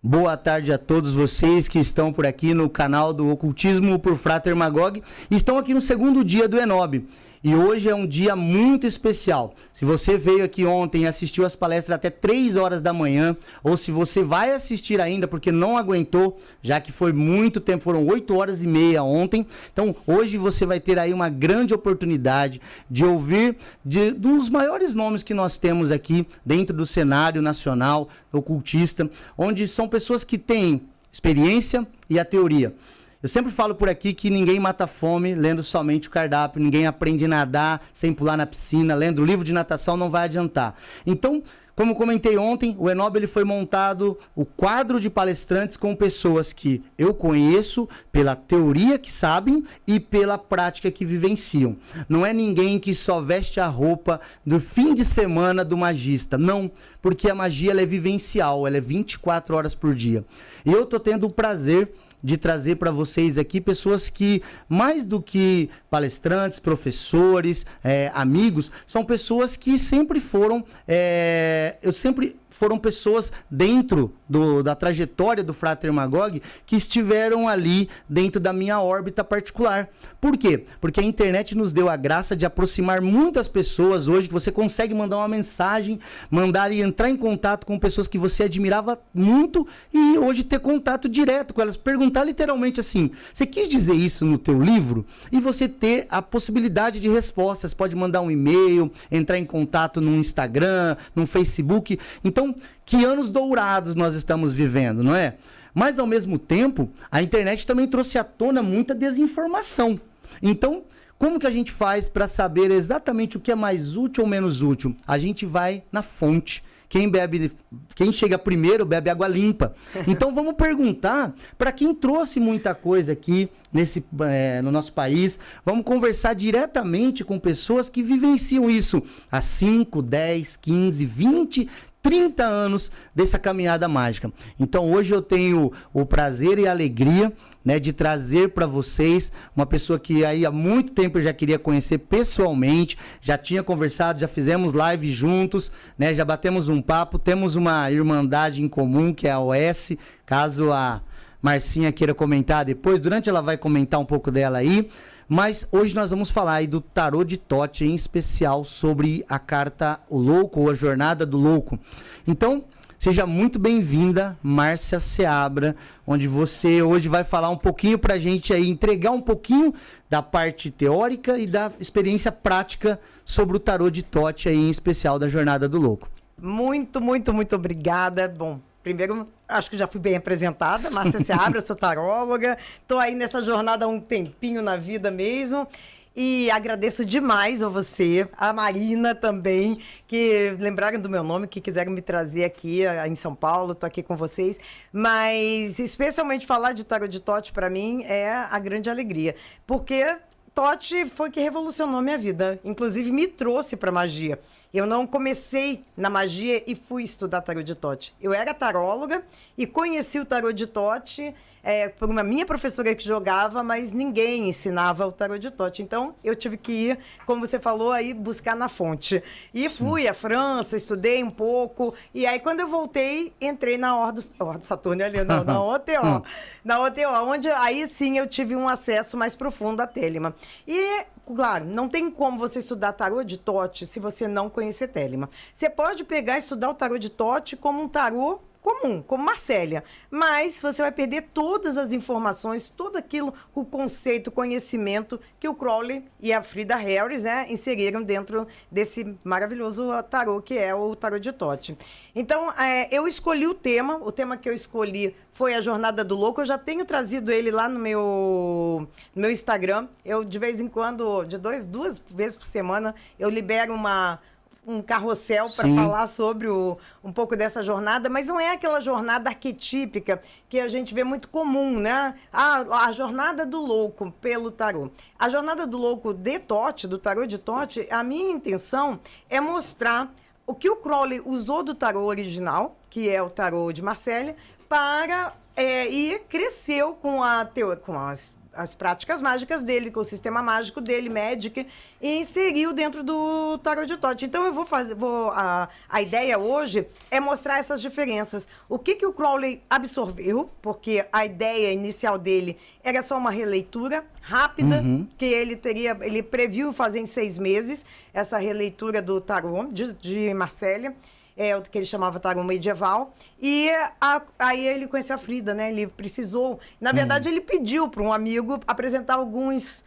Boa tarde a todos vocês que estão por aqui no canal do Ocultismo por Frater Magog. Estão aqui no segundo dia do Enob. E hoje é um dia muito especial. Se você veio aqui ontem e assistiu as palestras até 3 horas da manhã, ou se você vai assistir ainda porque não aguentou, já que foi muito tempo, foram 8 horas e meia ontem. Então hoje você vai ter aí uma grande oportunidade de ouvir dos maiores nomes que nós temos aqui dentro do cenário nacional ocultista, onde são pessoas que têm experiência e a teoria. Eu sempre falo por aqui que ninguém mata a fome lendo somente o cardápio, ninguém aprende a nadar sem pular na piscina, lendo o livro de natação não vai adiantar. Então, como comentei ontem, o Enob ele foi montado o quadro de palestrantes com pessoas que eu conheço pela teoria que sabem e pela prática que vivenciam. Não é ninguém que só veste a roupa do fim de semana do magista, não, porque a magia ela é vivencial, ela é 24 horas por dia. E eu tô tendo o prazer de trazer para vocês aqui pessoas que, mais do que palestrantes, professores, amigos, são pessoas que sempre foram, foram pessoas dentro da trajetória do Frater Magog que estiveram ali dentro da minha órbita particular. Por quê? Porque a internet nos deu a graça de aproximar muitas pessoas hoje, que você consegue mandar uma mensagem, mandar e entrar em contato com pessoas que você admirava muito e hoje ter contato direto com elas, perguntar literalmente assim, você quis dizer isso no teu livro? E você ter a possibilidade de respostas, pode mandar um e-mail, entrar em contato no Instagram, no Facebook. Então, que anos dourados nós estamos vivendo, não é? Mas, ao mesmo tempo, a internet também trouxe à tona muita desinformação. Então, como que a gente faz para saber exatamente o que é mais útil ou menos útil? A gente vai na fonte. Quem chega primeiro bebe água limpa. Então vamos perguntar para quem trouxe muita coisa aqui no nosso país. Vamos conversar diretamente com pessoas que vivenciam isso há 5, 10, 15, 20, 30 anos dessa caminhada mágica. Então hoje eu tenho o prazer e a alegria, né, de trazer para vocês uma pessoa que aí há muito tempo eu já queria conhecer pessoalmente, já tinha conversado, já fizemos live juntos, né, já batemos um papo, temos uma irmandade em comum que é a OS, caso a Marcinha queira comentar depois, durante ela vai comentar um pouco dela aí. Mas hoje nós vamos falar aí do tarô de Thoth, em especial sobre a carta O Louco, ou a Jornada do Louco. Então, seja muito bem-vinda, Márcia Seabra, onde você hoje vai falar um pouquinho pra gente aí, entregar um pouquinho da parte teórica e da experiência prática sobre o tarô de Thoth, aí, em especial da Jornada do Louco. Muito, muito, muito obrigada. Bom, primeiro, acho que já fui bem apresentada, Márcia Seabra, eu sou taróloga, estou aí nessa jornada há um tempinho na vida mesmo, e agradeço demais a você, a Marina também, que lembraram do meu nome, que quiseram me trazer aqui em São Paulo, estou aqui com vocês, mas especialmente falar de tarô de Thoth para mim é a grande alegria, porque Thoth foi que revolucionou minha vida, inclusive me trouxe para magia. Eu não comecei na magia e fui estudar tarô de Thoth. Eu era taróloga e conheci o tarô de Thoth por uma minha professora que jogava, mas ninguém ensinava o tarô de Thoth. Então, eu tive que ir, como você falou, aí buscar na fonte. E fui à França, estudei um pouco. E aí, quando eu voltei, entrei na Ordem Saturno, ali, não, na OTO. Na OTO, onde aí sim eu tive um acesso mais profundo à Telema. E claro, não tem como você estudar tarô de Thoth se você não conhecer Telema. Você pode pegar e estudar o tarô de Thoth como um tarô comum, como Marcélia, mas você vai perder todas as informações, tudo aquilo, o conceito, o conhecimento que o Crowley e a Frida Harris, né, inseriram dentro desse maravilhoso tarô que é o tarô de Thoth. Então, eu escolhi o tema que eu escolhi foi a Jornada do Louco. Eu já tenho trazido ele lá no meu Instagram. Eu, de vez em quando, de duas vezes por semana, eu libero um carrossel para falar sobre um pouco dessa jornada, mas não é aquela jornada arquetípica que a gente vê muito comum, né? A Jornada do Louco pelo tarô. A Jornada do Louco de Thoth, do tarô de Thoth, a minha intenção é mostrar o que o Crowley usou do tarô original, que é o tarô de Marcélia, e cresceu com a as práticas mágicas dele, com o sistema mágico dele, Magic, e inseriu dentro do Tarot de Tote. Então eu vou fazer, a ideia hoje é mostrar essas diferenças. O que o Crowley absorveu, porque a ideia inicial dele era só uma releitura rápida, que ele previu fazer em 6 meses, essa releitura do Tarot de Marsella. O que ele chamava tarô medieval, e aí ele conheceu a Frida, né? Ele precisou, na verdade, ele pediu para um amigo apresentar alguns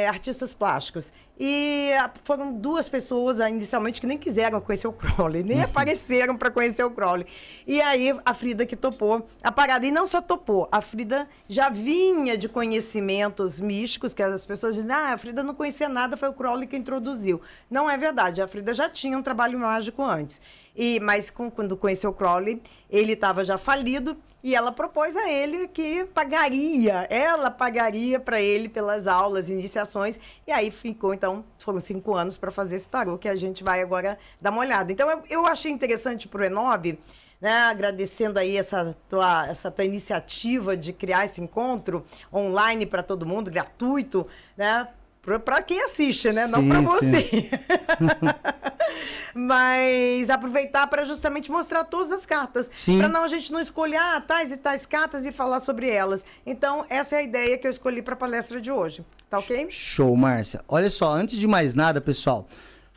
artistas plásticos. E foram 2 pessoas, inicialmente, que nem quiseram conhecer o Crowley, nem apareceram para conhecer o Crowley. E aí, a Frida que topou a parada. E não só topou, a Frida já vinha de conhecimentos místicos, que as pessoas dizem, a Frida não conhecia nada, foi o Crowley que introduziu. Não é verdade, a Frida já tinha um trabalho mágico antes. Mas quando conheceu o Crowley, ele estava já falido, e ela propôs a ele que ela pagaria para ele pelas aulas, iniciações, e aí ficou, então, foram 5 anos para fazer esse tarô, que a gente vai agora dar uma olhada. Então, eu achei interessante para o Enob, né, agradecendo aí essa tua iniciativa de criar esse encontro online para todo mundo, gratuito, né? Para quem assiste, né? Não para você. Mas aproveitar para justamente mostrar todas as cartas. Para a gente não escolher tais e tais cartas e falar sobre elas. Então, essa é a ideia que eu escolhi para a palestra de hoje. Tá ok? Show, Márcia. Olha só, antes de mais nada, pessoal,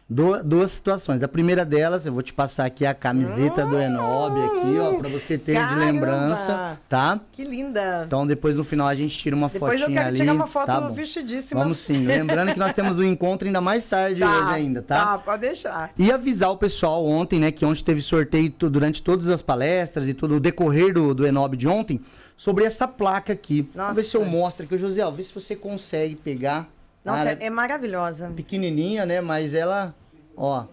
2 situações. A primeira delas, eu vou te passar aqui a camiseta do Enob aqui, ó, pra você ter de lembrança, tá? Que linda! Então, depois no final a gente tira uma fotinha ali. Depois eu quero tirar uma foto vestidíssima. Vamos sim. Lembrando que nós temos um encontro ainda mais tarde hoje ainda, tá? Tá, pode deixar. E avisar o pessoal ontem, né, que ontem teve sorteio durante todas as palestras e todo o decorrer do Enob de ontem, sobre essa placa aqui. Nossa. Vamos ver se eu mostro aqui. José, vê se você consegue pegar. Nossa, é maravilhosa. Pequenininha, né, mas ela... Ó,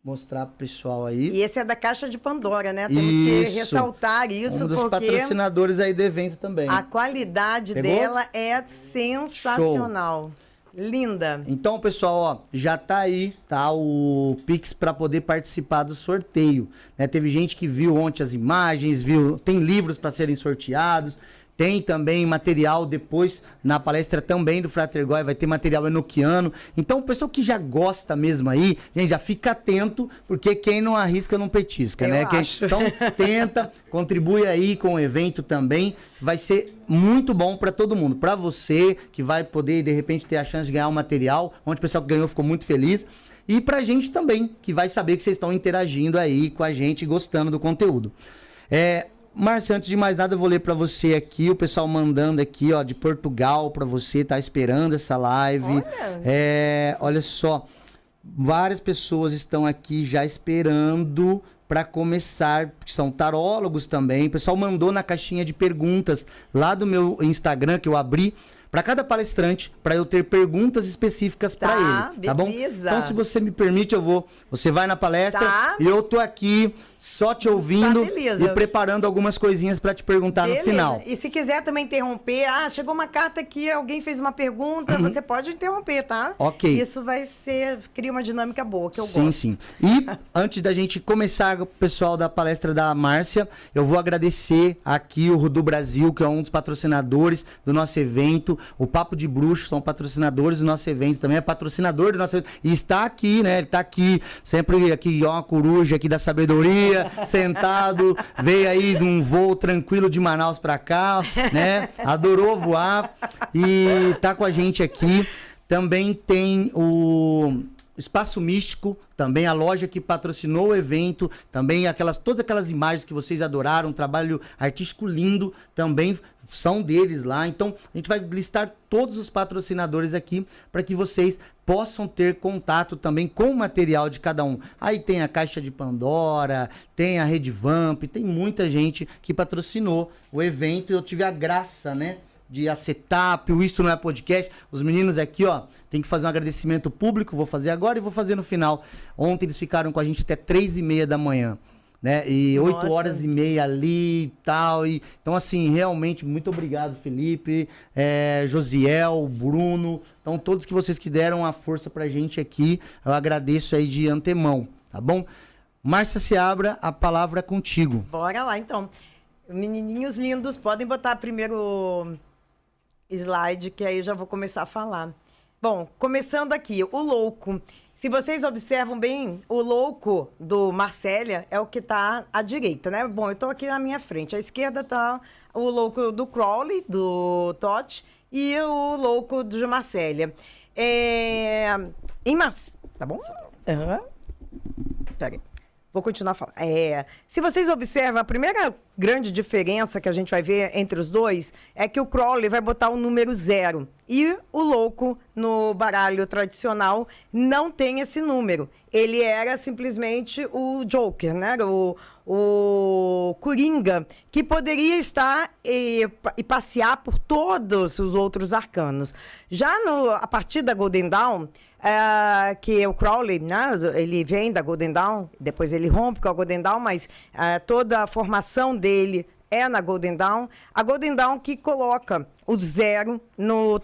mostrar pro pessoal aí. E esse é da Caixa de Pandora, né? Temos que ressaltar isso, um dos porque patrocinadores aí do evento também. A qualidade dela é sensacional. Show. Linda. Então, pessoal, ó, já tá aí, tá, o Pix para poder participar do sorteio, né? Teve gente que viu ontem as imagens, tem livros para serem sorteados. Tem também material depois, na palestra também do Frater Goy, vai ter material enoquiano. Então, o pessoal que já gosta mesmo aí, gente, já fica atento, porque quem não arrisca não petisca, né? Então, tenta, contribui aí com o evento também. Vai ser muito bom para todo mundo. Para você, que vai poder, de repente, ter a chance de ganhar um material, onde o pessoal que ganhou ficou muito feliz. E pra gente também, que vai saber que vocês estão interagindo aí com a gente, gostando do conteúdo. Márcia, antes de mais nada, eu vou ler para você aqui, o pessoal mandando aqui, ó, de Portugal para você, tá esperando essa live. Olha só, várias pessoas estão aqui já esperando para começar, porque são tarólogos também. O pessoal mandou na caixinha de perguntas lá do meu Instagram, que eu abri, para cada palestrante, para eu ter perguntas específicas para ele, tá bom? Então, se você me permite, você vai na palestra e eu tô aqui só te ouvindo e preparando algumas coisinhas para te perguntar no final. E se quiser também interromper, chegou uma carta aqui, alguém fez uma pergunta, você pode interromper, tá? Ok. Isso cria uma dinâmica boa, que eu gosto. Sim. E antes da gente começar, o pessoal da palestra da Márcia, eu vou agradecer aqui o Rudu Brasil, que é um dos patrocinadores do nosso evento. O Papo de Bruxo são patrocinadores do nosso evento, também é patrocinador do nosso evento. E está aqui, né? Ele está aqui, sempre aqui, ó, uma coruja aqui da sabedoria, sentado, veio aí de um voo tranquilo de Manaus para cá, né? Adorou voar e tá com a gente aqui. Também tem o Espaço Místico, também a loja que patrocinou o evento, também todas aquelas imagens que vocês adoraram, um trabalho artístico lindo, também são deles lá. Então, a gente vai listar todos os patrocinadores aqui para que vocês possam ter contato também com o material de cada um. Aí tem a Caixa de Pandora, tem a Rede Vamp, tem muita gente que patrocinou o evento e eu tive a graça, né, de a Setup, o Isto Não É Podcast. Os meninos aqui, ó, tem que fazer um agradecimento público, vou fazer agora e vou fazer no final. Ontem eles ficaram com a gente até 3h30 da manhã, né? E 8h30 ali e tal. Então, assim, realmente, muito obrigado, Felipe, Josiel, Bruno. Então, todos que vocês que deram a força pra gente aqui, eu agradeço aí de antemão, tá bom? Márcia Seabra, a palavra é contigo. Bora lá, então. Menininhos lindos, podem botar primeiro slide, que aí eu já vou começar a falar. Bom, começando aqui, o louco. Se vocês observam bem, o louco do Marcélia é o que está à direita, né? Bom, eu estou aqui na minha frente. À esquerda está o louco do Crowley, do Totti, e o louco de Marcélia. Tá bom? Peraí. Vou continuar falando. Se vocês observam, a primeira grande diferença que a gente vai ver entre os dois é que o Crowley vai botar o número 0. E o louco, no baralho tradicional, não tem esse número. Ele era simplesmente o Joker, né? O Coringa, que poderia estar e passear por todos os outros arcanos. Já a partir da Golden Dawn, que o Crowley, né, ele vem da Golden Dawn, depois ele rompe com a Golden Dawn, mas toda a formação dele é na Golden Dawn. A Golden Dawn que coloca o 0 no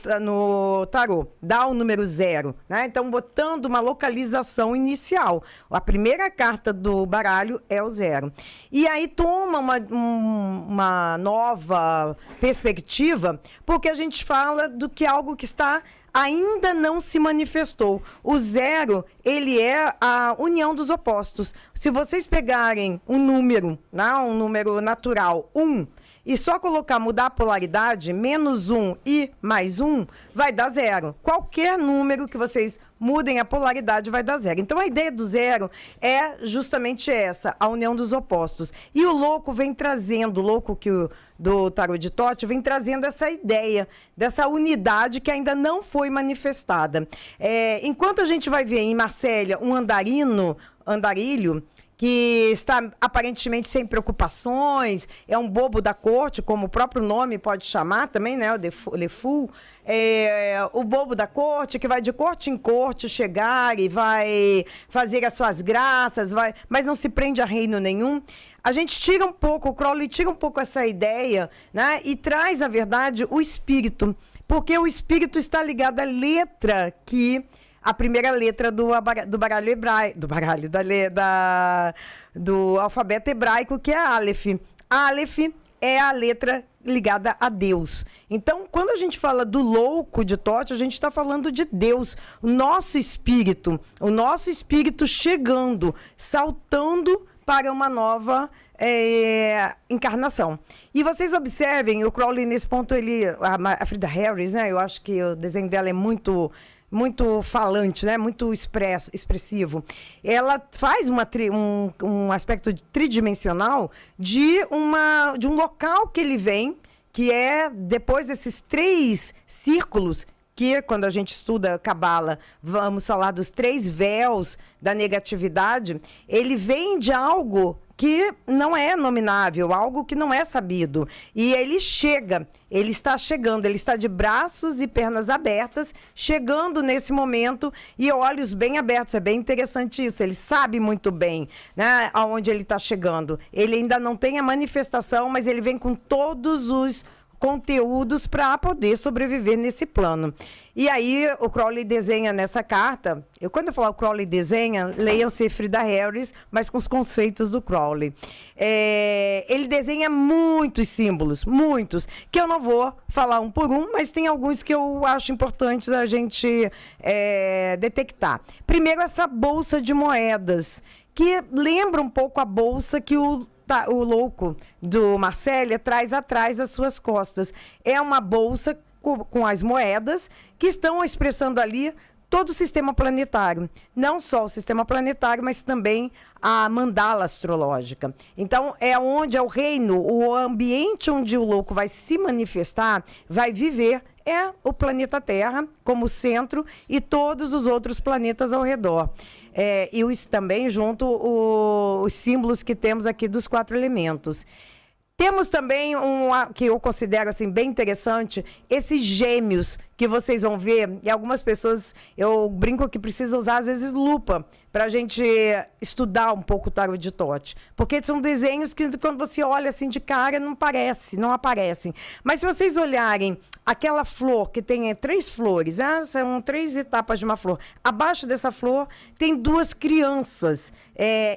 tarô, dá o número 0, né? Então, botando uma localização inicial. A primeira carta do baralho é o 0. E aí toma uma nova perspectiva, porque a gente fala do que algo que está ainda não se manifestou. O 0, ele é a união dos opostos. Se vocês pegarem um número, né, um número natural, 1, e só mudar a polaridade, -1 e +1, vai dar 0. Qualquer número que vocês mudem a polaridade vai dar 0. Então, a ideia do 0 é justamente essa, a união dos opostos. E o louco vem trazendo, o louco do tarô de Totti vem trazendo essa ideia dessa unidade que ainda não foi manifestada. Enquanto a gente vai ver em Marcélia um andarilho, que está aparentemente sem preocupações, é um bobo da corte, como o próprio nome pode chamar também, né? O Le Fou. O bobo da corte, que vai de corte em corte chegar e vai fazer as suas graças, mas não se prende a reino nenhum. A gente tira um pouco, o Crowley tira um pouco essa ideia, né? E traz, na verdade, o espírito. Porque o espírito está ligado à letra a primeira letra do baralho hebraico, do alfabeto hebraico, que é a Aleph. Aleph é a letra ligada a Deus. Então, quando a gente fala do louco de Totti, a gente está falando de Deus, o nosso espírito chegando, saltando para uma nova encarnação. E vocês observem, o Crowley, nesse ponto, a Frida Harris, né? Eu acho que o desenho dela é muito falante, né? Muito expressivo. Ela faz um aspecto tridimensional de um local que ele vem, que é depois desses 3 círculos, que quando a gente estuda Cabala, vamos falar dos 3 véus da negatividade, ele vem de algo que não é nominável, algo que não é sabido. E ele está chegando, ele está de braços e pernas abertas, chegando nesse momento e olhos bem abertos. É bem interessante isso, ele sabe muito bem, né, aonde ele está chegando. Ele ainda não tem a manifestação, mas ele vem com todos os conteúdos para poder sobreviver nesse plano. E aí o Crowley desenha nessa carta, quando eu falar o Crowley desenha, leiam-se Frida Harris, mas com os conceitos do Crowley. Ele desenha muitos símbolos, muitos, que eu não vou falar um por um, mas tem alguns que eu acho importantes a gente detectar. Primeiro, essa bolsa de moedas, que lembra um pouco a bolsa que o louco do Marcélia traz atrás das suas costas. É uma bolsa com as moedas que estão expressando ali todo o sistema planetário. Não só o sistema planetário, mas também a mandala astrológica. Então, é o reino, o ambiente onde o louco vai se manifestar, vai viver, é o planeta Terra como centro e todos os outros planetas ao redor. E também junto os símbolos que temos aqui dos 4 elementos. Temos também que eu considero assim, bem interessante, esses gêmeos que vocês vão ver, e algumas pessoas, eu brinco que precisa usar, às vezes, lupa, para a gente estudar um pouco o tarot de Thoth. Porque são desenhos que, quando você olha assim de cara, não aparecem. Mas se vocês olharem aquela flor, que tem 3 flores, são 3 etapas de uma flor. Abaixo dessa flor tem 2 crianças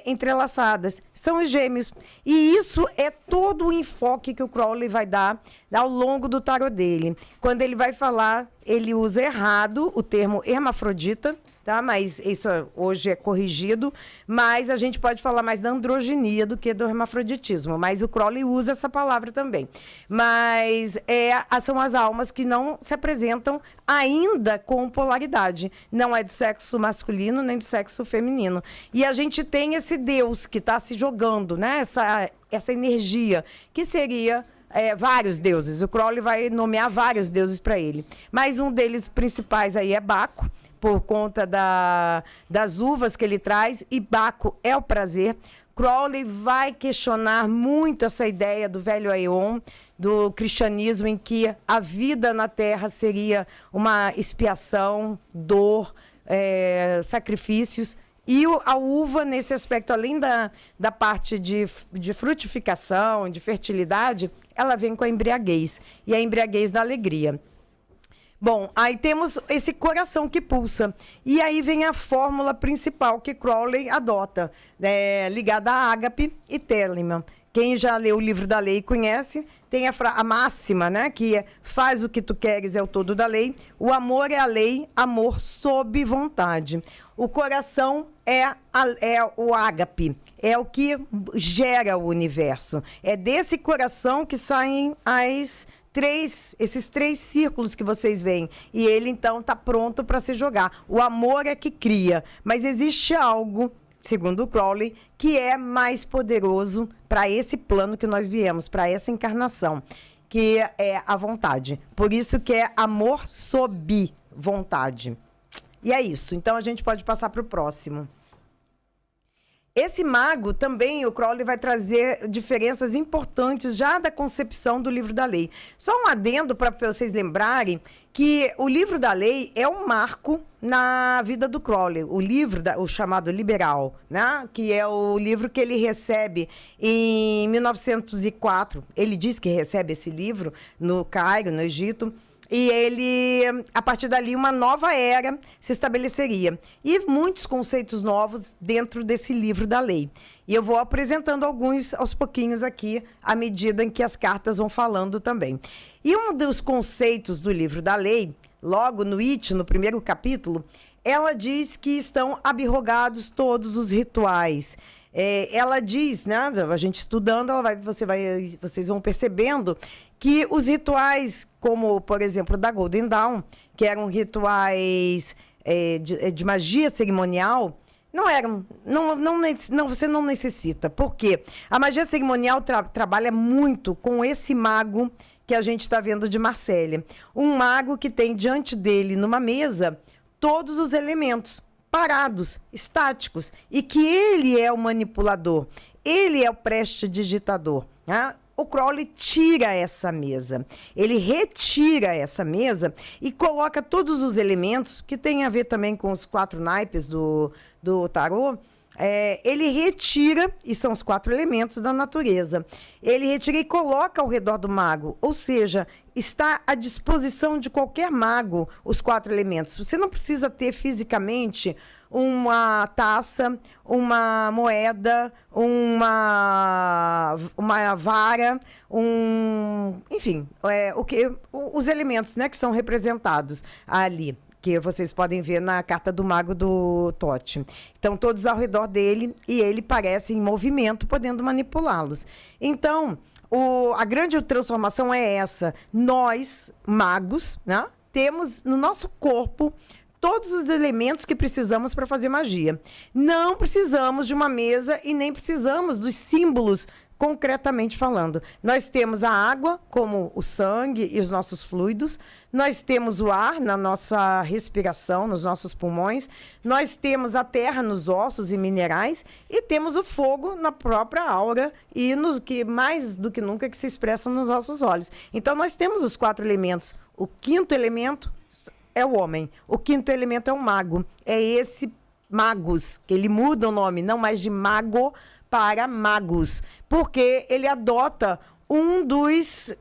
entrelaçadas. São os gêmeos. E isso é todo o enfoque que o Crowley vai dar ao longo do tarot dele. Quando ele vai falar, ele usa errado o termo hermafrodita, tá? Mas isso hoje é corrigido, mas a gente pode falar mais da androginia do que do hermafroditismo, mas o Crowley usa essa palavra também. Mas são as almas que não se apresentam ainda com polaridade, não é do sexo masculino nem do sexo feminino. E a gente tem esse Deus que está se jogando, né? Essa energia, que seria... vários deuses. O Crowley vai nomear vários deuses para ele. Mas um deles principais aí é Baco, por conta das uvas que ele traz, e Baco é o prazer. Crowley vai questionar muito essa ideia do velho Aeon, do cristianismo, em que a vida na Terra seria uma expiação, dor, sacrifícios. E a uva, nesse aspecto, além da parte de frutificação, de fertilidade, ela vem com a embriaguez. E a embriaguez da alegria. Bom, aí temos esse coração que pulsa. E aí vem a fórmula principal que Crowley adota, ligada a Ágape e Telemann. Quem já leu o livro da lei conhece, tem a máxima, né? Que é: faz o que tu queres, é o todo da lei. O amor é a lei, amor sob vontade. O coração é o ágape, é o que gera o universo. É desse coração que saem esses 3 círculos que vocês veem. E ele, então, está pronto para se jogar. O amor é que cria, mas existe algo, segundo o Crowley, que é mais poderoso para esse plano que nós viemos, para essa encarnação, que é a vontade. Por isso que é amor sob vontade. E é isso. Então, a gente pode passar para o próximo. Esse mago também, o Crowley vai trazer diferenças importantes já da concepção do livro da lei. Só um adendo para vocês lembrarem que o livro da lei é um marco na vida do Crowley. O livro, o chamado Liberal, né? Que é o livro que ele recebe em 1904. Ele diz que recebe esse livro no Cairo, no Egito. E ele, a partir dali, uma nova era se estabeleceria. E muitos conceitos novos dentro desse livro da lei. E eu vou apresentando alguns aos pouquinhos aqui, à medida em que as cartas vão falando também. E um dos conceitos do livro da lei, logo no It, no primeiro capítulo, ela diz que estão abrogados todos os rituais. Ela diz, né, a gente estudando, vocês vão percebendo que os rituais, como, por exemplo, da Golden Dawn, que eram rituais de magia cerimonial, não eram, você não necessita. Por quê? A magia cerimonial trabalha muito com esse mago que a gente está vendo de Marsella. Um mago que tem diante dele, numa mesa, todos os elementos parados, estáticos, e que ele é o manipulador, ele é o prestidigitador, né? O Crowley tira essa mesa, ele retira essa mesa e coloca todos os elementos, que tem a ver também com os 4 naipes do tarô. Ele retira, e são os 4 elementos da natureza, ele retira e coloca ao redor do mago, ou seja, está à disposição de qualquer mago os 4 elementos. Você não precisa ter fisicamente uma taça, uma moeda, uma vara, enfim, os elementos, né, que são representados ali, que vocês podem ver na carta do mago do Thoth. Então, todos ao redor dele, e ele parece em movimento, podendo manipulá-los. Então, a grande transformação é essa. Nós, magos, né, temos no nosso corpo todos os elementos que precisamos para fazer magia. Não precisamos de uma mesa e nem precisamos dos símbolos, concretamente falando. Nós temos a água, como o sangue e os nossos fluidos. Nós temos o ar na nossa respiração, nos nossos pulmões. Nós temos a terra nos ossos e minerais. E temos o fogo na própria aura e que mais do que nunca que se expressa nos nossos olhos. Então, nós temos os 4 elementos. O 5º elemento é o homem. O quinto elemento é o mago. É esse Magus, que ele muda o nome, não mais de mago para Magus, porque ele adota um dos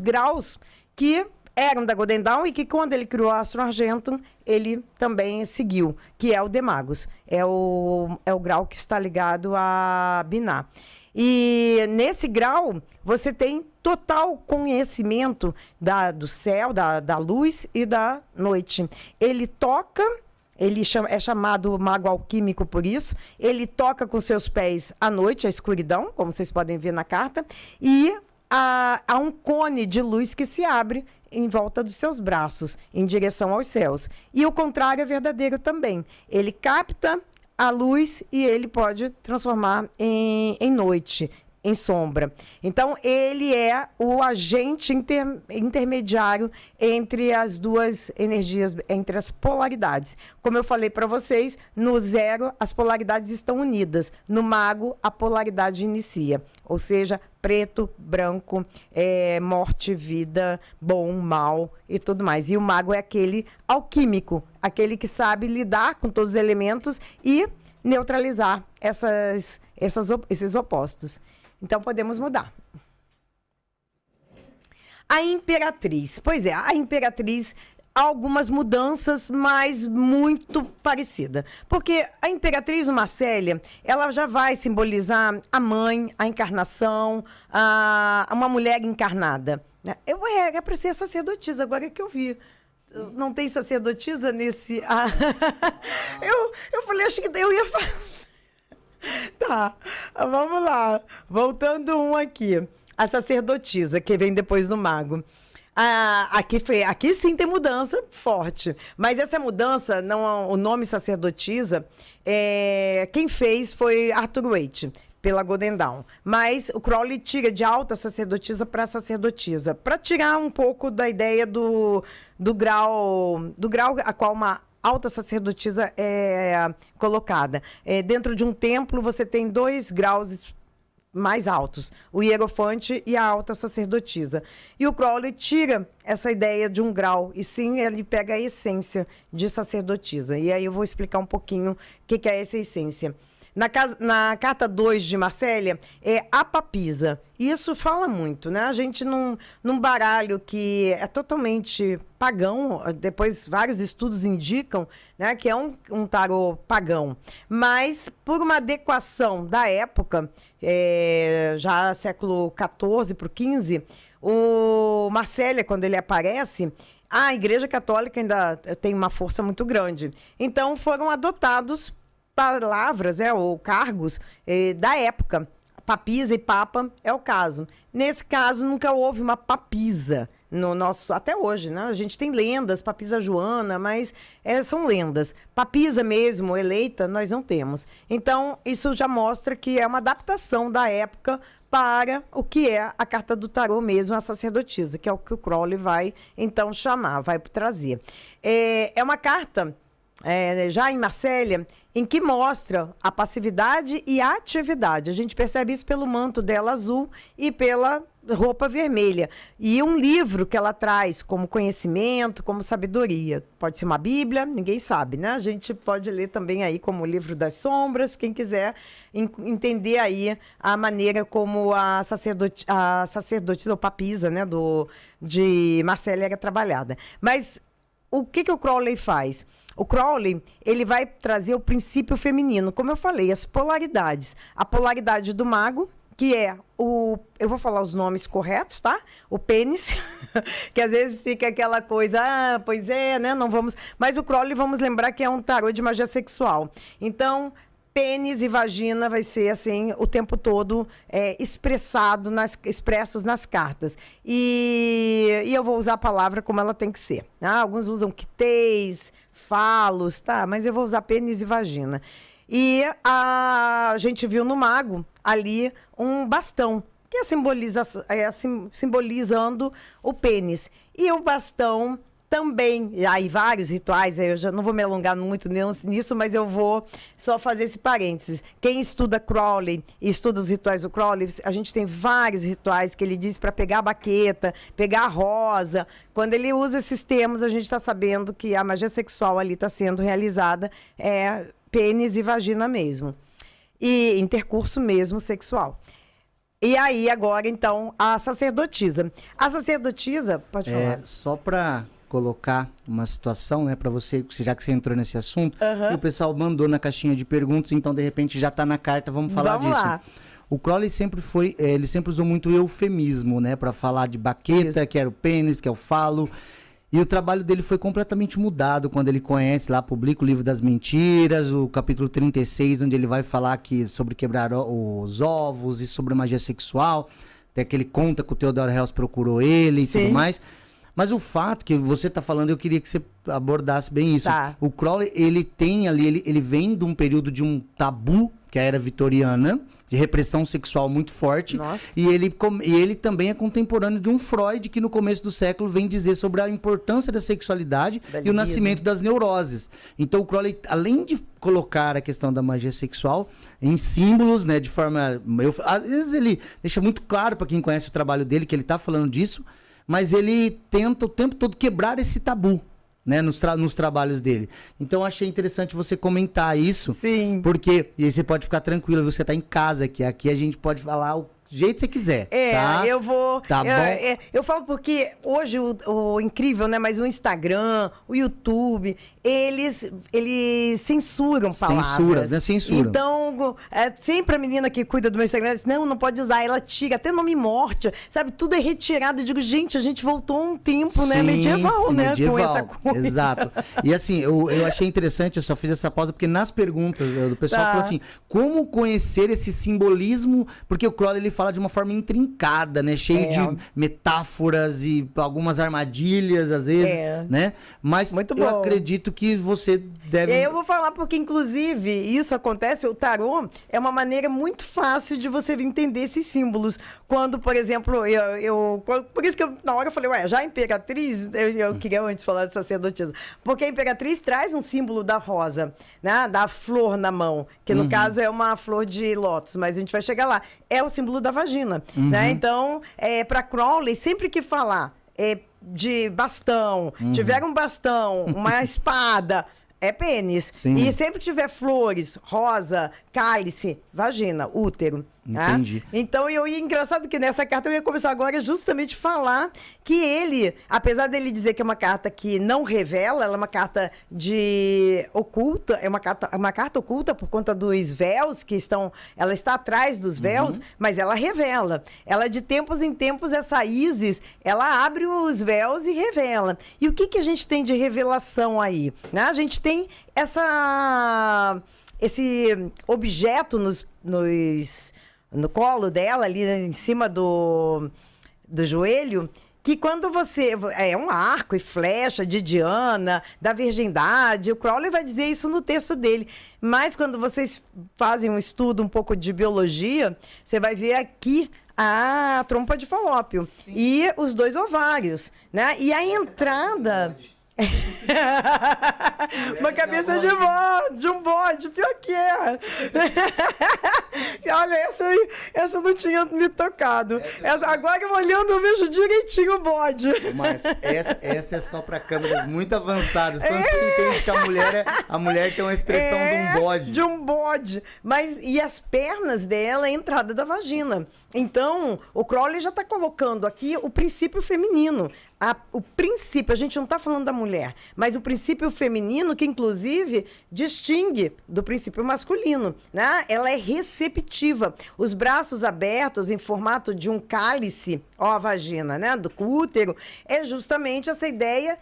graus que eram da Golden Dawn e que quando ele criou a Astro Argentum, ele também seguiu, que é o de Magus. É o grau que está ligado a Binah. E nesse grau, você tem total conhecimento do céu, da luz e da noite. Ele toca, é chamado mago alquímico por isso, ele toca com seus pés à noite, a escuridão, como vocês podem ver na carta, e há um cone de luz que se abre em volta dos seus braços, em direção aos céus. E o contrário é verdadeiro também. Ele capta a luz e ele pode transformar em noite, em sombra. Então, ele é o agente intermediário entre as duas energias, entre as polaridades. Como eu falei para vocês, no zero, as polaridades estão unidas. No mago, a polaridade inicia. Ou seja, preto, branco, morte, vida, bom, mal e tudo mais. E o mago é aquele alquímico, aquele que sabe lidar com todos os elementos e neutralizar esses opostos. Então, podemos mudar. A Imperatriz. Pois é, a Imperatriz, algumas mudanças, mas muito parecida. Porque a Imperatriz no Marcélia, ela já vai simbolizar a mãe, a encarnação, uma mulher encarnada. Era para ser sacerdotisa, agora que eu vi. Não tem sacerdotisa nesse... eu falei, acho que eu ia falar... Tá, vamos lá. Voltando aqui. A sacerdotisa, que vem depois do mago. Aqui sim tem mudança forte. Mas essa mudança, não, o nome sacerdotisa, quem fez foi Arthur Waite, pela Golden Dawn. Mas o Crowley tira de alta sacerdotisa para sacerdotisa, para tirar um pouco da ideia do grau a qual uma alta sacerdotisa é colocada. Dentro de um templo, você tem 2 graus mais altos, o hierofante e a alta sacerdotisa. E o Crowley tira essa ideia de um grau, e sim, ele pega a essência de sacerdotisa. E aí eu vou explicar um pouquinho o que é essa essência. Na carta 2 de Marcélia, é a papisa. Isso fala muito, né? A gente, num baralho que é totalmente pagão, depois vários estudos indicam, né, que é um tarô pagão. Mas, por uma adequação da época, já século XIV para o XV, o Marcélia, quando ele aparece, a Igreja Católica ainda tem uma força muito grande. Então, foram adotados palavras, ou cargos da época. Papisa e papa é o caso. Nesse caso, nunca houve uma papisa no nosso, até hoje, né? A gente tem lendas, papisa Joana, mas são lendas. Papisa mesmo, eleita, nós não temos. Então, isso já mostra que é uma adaptação da época para o que é a carta do tarô mesmo, a sacerdotisa, que é o que o Crowley vai, então, chamar, vai trazer. É uma carta... já em Marcélia, em que mostra a passividade e a atividade. A gente percebe isso pelo manto dela azul e pela roupa vermelha. E um livro que ela traz como conhecimento, como sabedoria. Pode ser uma Bíblia, ninguém sabe, né? A gente pode ler também aí como o Livro das Sombras, quem quiser entender aí a maneira como a sacerdotisa ou papisa, né, de Marcélia era trabalhada. Mas o que o Crowley faz? O Crowley, ele vai trazer o princípio feminino, como eu falei, as polaridades. A polaridade do mago, que é eu vou falar os nomes corretos, tá? O pênis, que às vezes fica aquela coisa, pois é, né? Não vamos... Mas o Crowley, vamos lembrar que é um tarô de magia sexual. Então, pênis e vagina vai ser assim o tempo todo expressos nas cartas. E eu vou usar a palavra como ela tem que ser. Né? Alguns usam quitês, falos, tá? Mas eu vou usar pênis e vagina. E a gente viu no mago ali um bastão, que simbolizando o pênis. E o bastão Também, aí vários rituais, eu já não vou me alongar muito nisso, mas eu vou só fazer esse parênteses. Quem estuda Crowley e estuda os rituais do Crowley, a gente tem vários rituais que ele diz para pegar a baqueta, pegar a rosa. Quando ele usa esses termos, a gente está sabendo que a magia sexual ali está sendo realizada, pênis e vagina mesmo. E intercurso mesmo sexual. E aí, agora, então, a sacerdotisa. A sacerdotisa, pode falar. Só para colocar uma situação, né, para você, já que você entrou nesse assunto, e o pessoal mandou na caixinha de perguntas, então de repente já tá na carta, vamos falar disso. Lá. O Crowley sempre ele sempre usou muito eufemismo, né, para falar de baqueta, que era o pênis, que é o falo. E o trabalho dele foi completamente mudado quando ele conhece, lá publica o Livro das Mentiras, o capítulo 36, onde ele vai falar sobre quebrar os ovos e sobre magia sexual, até que ele conta que o Theodore Hels procurou ele e tudo mais. Mas o fato que você está falando, eu queria que você abordasse bem isso. Tá. O Crowley, ele tem ali, ele vem de um período de um tabu, que é a era vitoriana, de repressão sexual muito forte. Nossa. E ele também é contemporâneo de um Freud, que no começo do século vem dizer sobre a importância da sexualidade e o nascimento das neuroses. Então o Crowley, além de colocar a questão da magia sexual em símbolos, né, de forma... às vezes ele deixa muito claro para quem conhece o trabalho dele que ele está falando disso, mas ele tenta o tempo todo quebrar esse tabu, né, nos trabalhos dele. Então, eu achei interessante você comentar isso. Sim. Porque, e aí você pode ficar tranquilo, você tá em casa aqui. Aqui a gente pode falar o jeito que você quiser. Tá? Eu vou... Tá bom? Eu falo porque hoje o incrível, né, mas o Instagram, o YouTube, eles censuram palavras. Censuram. Então, sempre a menina que cuida do meu Instagram diz, não pode usar, ela tira, até nome morte, sabe? Tudo é retirado. Eu digo, gente, a gente voltou um tempo, né, medieval, né, medieval, com essa coisa. Exato. E assim, eu achei interessante, eu só fiz essa pausa, porque nas perguntas do pessoal falou assim, como conhecer esse simbolismo, porque o Crowley, ele fala de uma forma intrincada, né, cheio de metáforas e algumas armadilhas, às vezes, né? Mas eu acredito que você deve... Eu vou falar porque, inclusive, isso acontece, o tarô é uma maneira muito fácil de você entender esses símbolos. Quando, por exemplo, por isso que na hora eu falei, já a Imperatriz, eu queria antes falar de sacerdotisa, porque a Imperatriz traz um símbolo da rosa, né, da flor na mão, que no caso é uma flor de lótus, mas a gente vai chegar lá. É o símbolo da vagina, né? Então, para Crowley, sempre que falar de bastão, tiver um bastão, uma espada, é pênis. Sim. E sempre que tiver flores, rosa, cálice, vagina, útero. Entendi. Tá? Então, engraçado que nessa carta eu ia começar agora justamente falar que ele, apesar dele dizer que é uma carta que não revela, ela é uma carta oculta, é uma carta oculta por conta dos véus que ela está atrás dos véus, mas ela revela. Ela, de tempos em tempos, essa Isis, ela abre os véus e revela. E o que a gente tem de revelação aí? Né? A gente tem esse objeto no colo dela, ali em cima do joelho, que quando você... É um arco e flecha de Diana, da virgindade. O Crowley vai dizer isso no texto dele. Mas quando vocês fazem um estudo um pouco de biologia, você vai ver aqui a trompa de Falópio. Sim. E os 2 ovários, né? E a entrada... Uma cabeça de um bode, pior que é. Olha, essa não tinha me tocado. Agora, olhando, eu vejo direitinho o bode. Márcia, essa é só para câmeras muito avançadas. Quando você entende que a mulher tem uma expressão de um bode. De um bode. E as pernas dela é a entrada da vagina. Então, o Crowley já está colocando aqui o princípio feminino. O princípio, a gente não está falando da mulher, mas o princípio feminino que, inclusive, distingue do princípio masculino, né? Ela é receptiva. Os braços abertos em formato de um cálice, a vagina, né? Do útero, é justamente essa ideia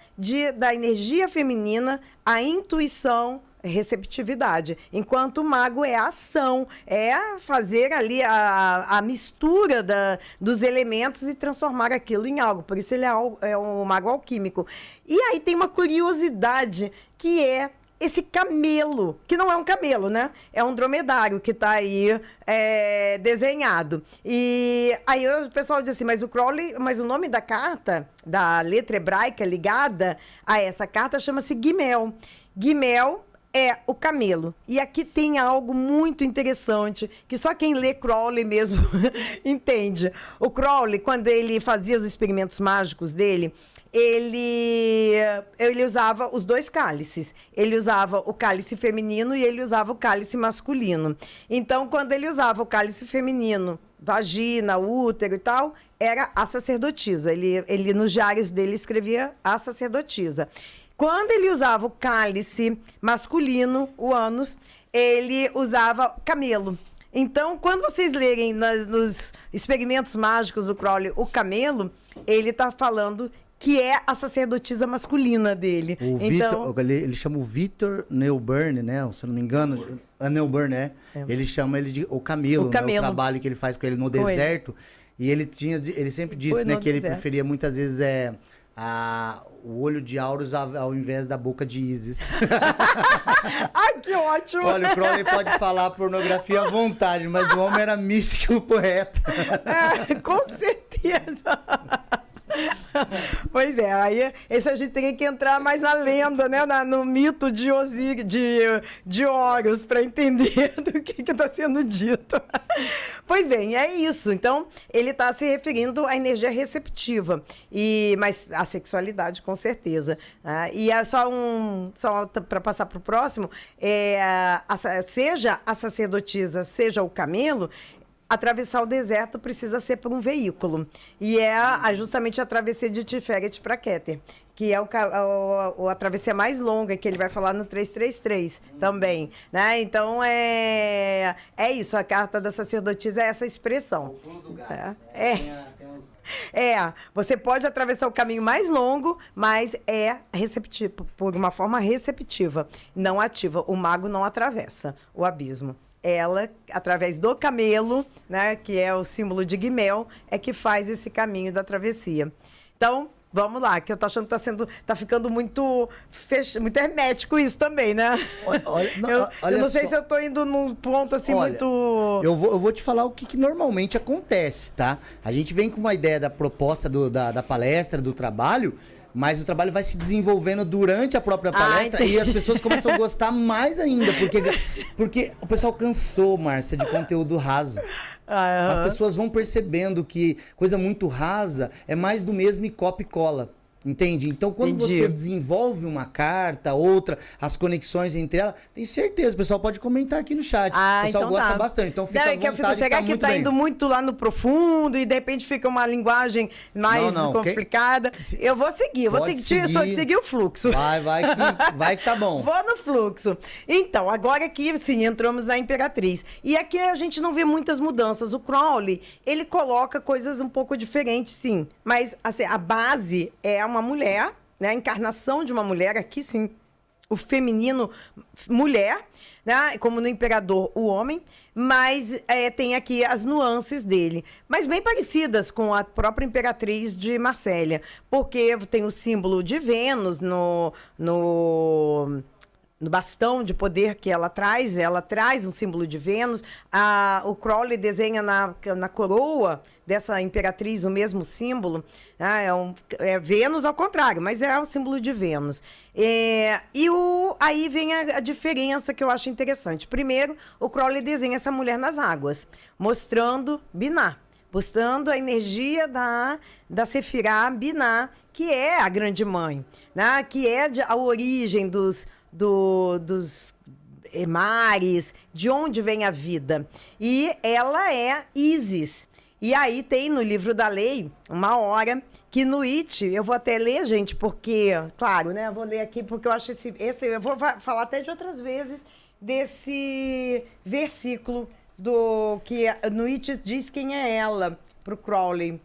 da energia feminina, a intuição, receptividade, enquanto o mago é a ação, é fazer ali a mistura dos elementos e transformar aquilo em algo, por isso ele é um mago alquímico. E aí tem uma curiosidade, que é esse camelo, que não é um camelo, né? É um dromedário que está aí desenhado. E aí o pessoal diz assim, mas o nome da carta, da letra hebraica ligada a essa carta, chama-se Gimel. Gimel é o camelo. E aqui tem algo muito interessante, que só quem lê Crowley mesmo entende. O Crowley, quando ele fazia os experimentos mágicos dele, ele usava os dois cálices. Ele usava o cálice feminino e ele usava o cálice masculino. Então, quando ele usava o cálice feminino, vagina, útero e tal, era a sacerdotisa. Ele nos diários dele escrevia a sacerdotisa. Quando ele usava o cálice masculino, o ânus, ele usava camelo. Então, quando vocês lerem nos experimentos mágicos do Crowley o camelo, ele está falando que é a sacerdotisa masculina dele. Ele chama o Victor Neuburn, né? Se eu não me engano, a Neuburn, né? Ele chama ele de o camelo, né? O trabalho que ele faz com ele no deserto. E ele sempre disse, né, que ele preferia muitas vezes o olho de Horus ao invés da boca de Ísis. Ai, que ótimo! Olha, o Crowley pode falar pornografia à vontade, mas o homem era místico e poeta. Com certeza! Pois é, aí esse a gente teria que entrar mais na lenda, né? No mito de Horus, para entender do que está sendo dito. Pois bem, é isso. Então, ele está se referindo à energia receptiva, mas a sexualidade, com certeza. E é só para passar para o próximo, seja a sacerdotisa, seja o camelo, atravessar o deserto precisa ser por um veículo. E justamente a travessia de Tiferet para Keter, que é a travessia mais longa, que ele vai falar no 333 também. Né? Então, é isso. A carta da sacerdotisa é essa expressão. Você pode atravessar o caminho mais longo, mas é receptivo, por uma forma receptiva, não ativa. O mago não atravessa o abismo. Ela, através do camelo, né, que é o símbolo de Gimel, é que faz esse caminho da travessia. Então, vamos lá, que eu tô achando que tá ficando muito hermético isso também, né? Eu não sei se eu tô indo num ponto assim muito... Eu vou te falar o que normalmente acontece, tá? A gente vem com uma ideia da proposta da palestra, do trabalho, mas o trabalho vai se desenvolvendo durante a própria palestra e as pessoas começam a gostar mais ainda, porque o pessoal cansou, Márcia, de conteúdo raso. As pessoas vão percebendo que coisa muito rasa é mais do mesmo e copia e cola. Entende? Então, quando você desenvolve uma carta, outra, as conexões entre elas, tenho certeza, o pessoal pode comentar aqui no chat. O pessoal então gosta bastante, então fica à vontade. Será que tá indo muito lá no profundo e de repente fica uma linguagem mais complicada? Eu vou seguir, seguir o fluxo. Vai que tá bom. Vou no fluxo. Então, agora aqui, sim, entramos na Imperatriz. E aqui a gente não vê muitas mudanças. O Crowley, ele coloca coisas um pouco diferentes, sim. Mas, assim, a base é uma mulher, né? A encarnação de uma mulher, aqui sim, o feminino, mulher, né? Como no Imperador, o homem, mas tem aqui as nuances dele, mas bem parecidas com a própria Imperatriz de Marsella, porque tem o símbolo de Vênus no bastão de poder que ela traz um símbolo de Vênus. O Crowley desenha na coroa dessa imperatriz o mesmo símbolo, né? É Vênus ao contrário, mas é o símbolo de Vênus. Aí vem a diferença que eu acho interessante. Primeiro, o Crowley desenha essa mulher nas águas, mostrando Binah, mostrando a energia da Sefirah Binah, que é a grande mãe, né? Que é a origem dos mares, de onde vem a vida. E ela é Ísis. E aí tem no livro da lei uma hora que no It, eu vou até ler, gente, porque, claro, né? Eu vou ler aqui porque eu acho eu vou falar até de outras vezes desse versículo que no It diz quem é ela, para o Crowley.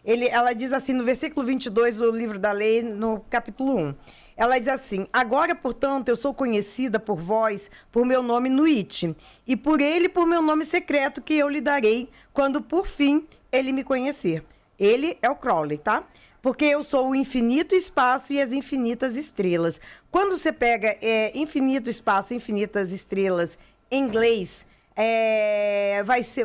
Ela diz assim, no versículo 22 do livro da lei, no capítulo 1. Ela diz assim: agora, portanto, eu sou conhecida por vós por meu nome Nuit, e por ele por meu nome secreto que eu lhe darei, quando por fim ele me conhecer. Ele é o Crowley, tá? Porque eu sou o infinito espaço e as infinitas estrelas. Quando você pega infinito espaço, infinitas estrelas em inglês,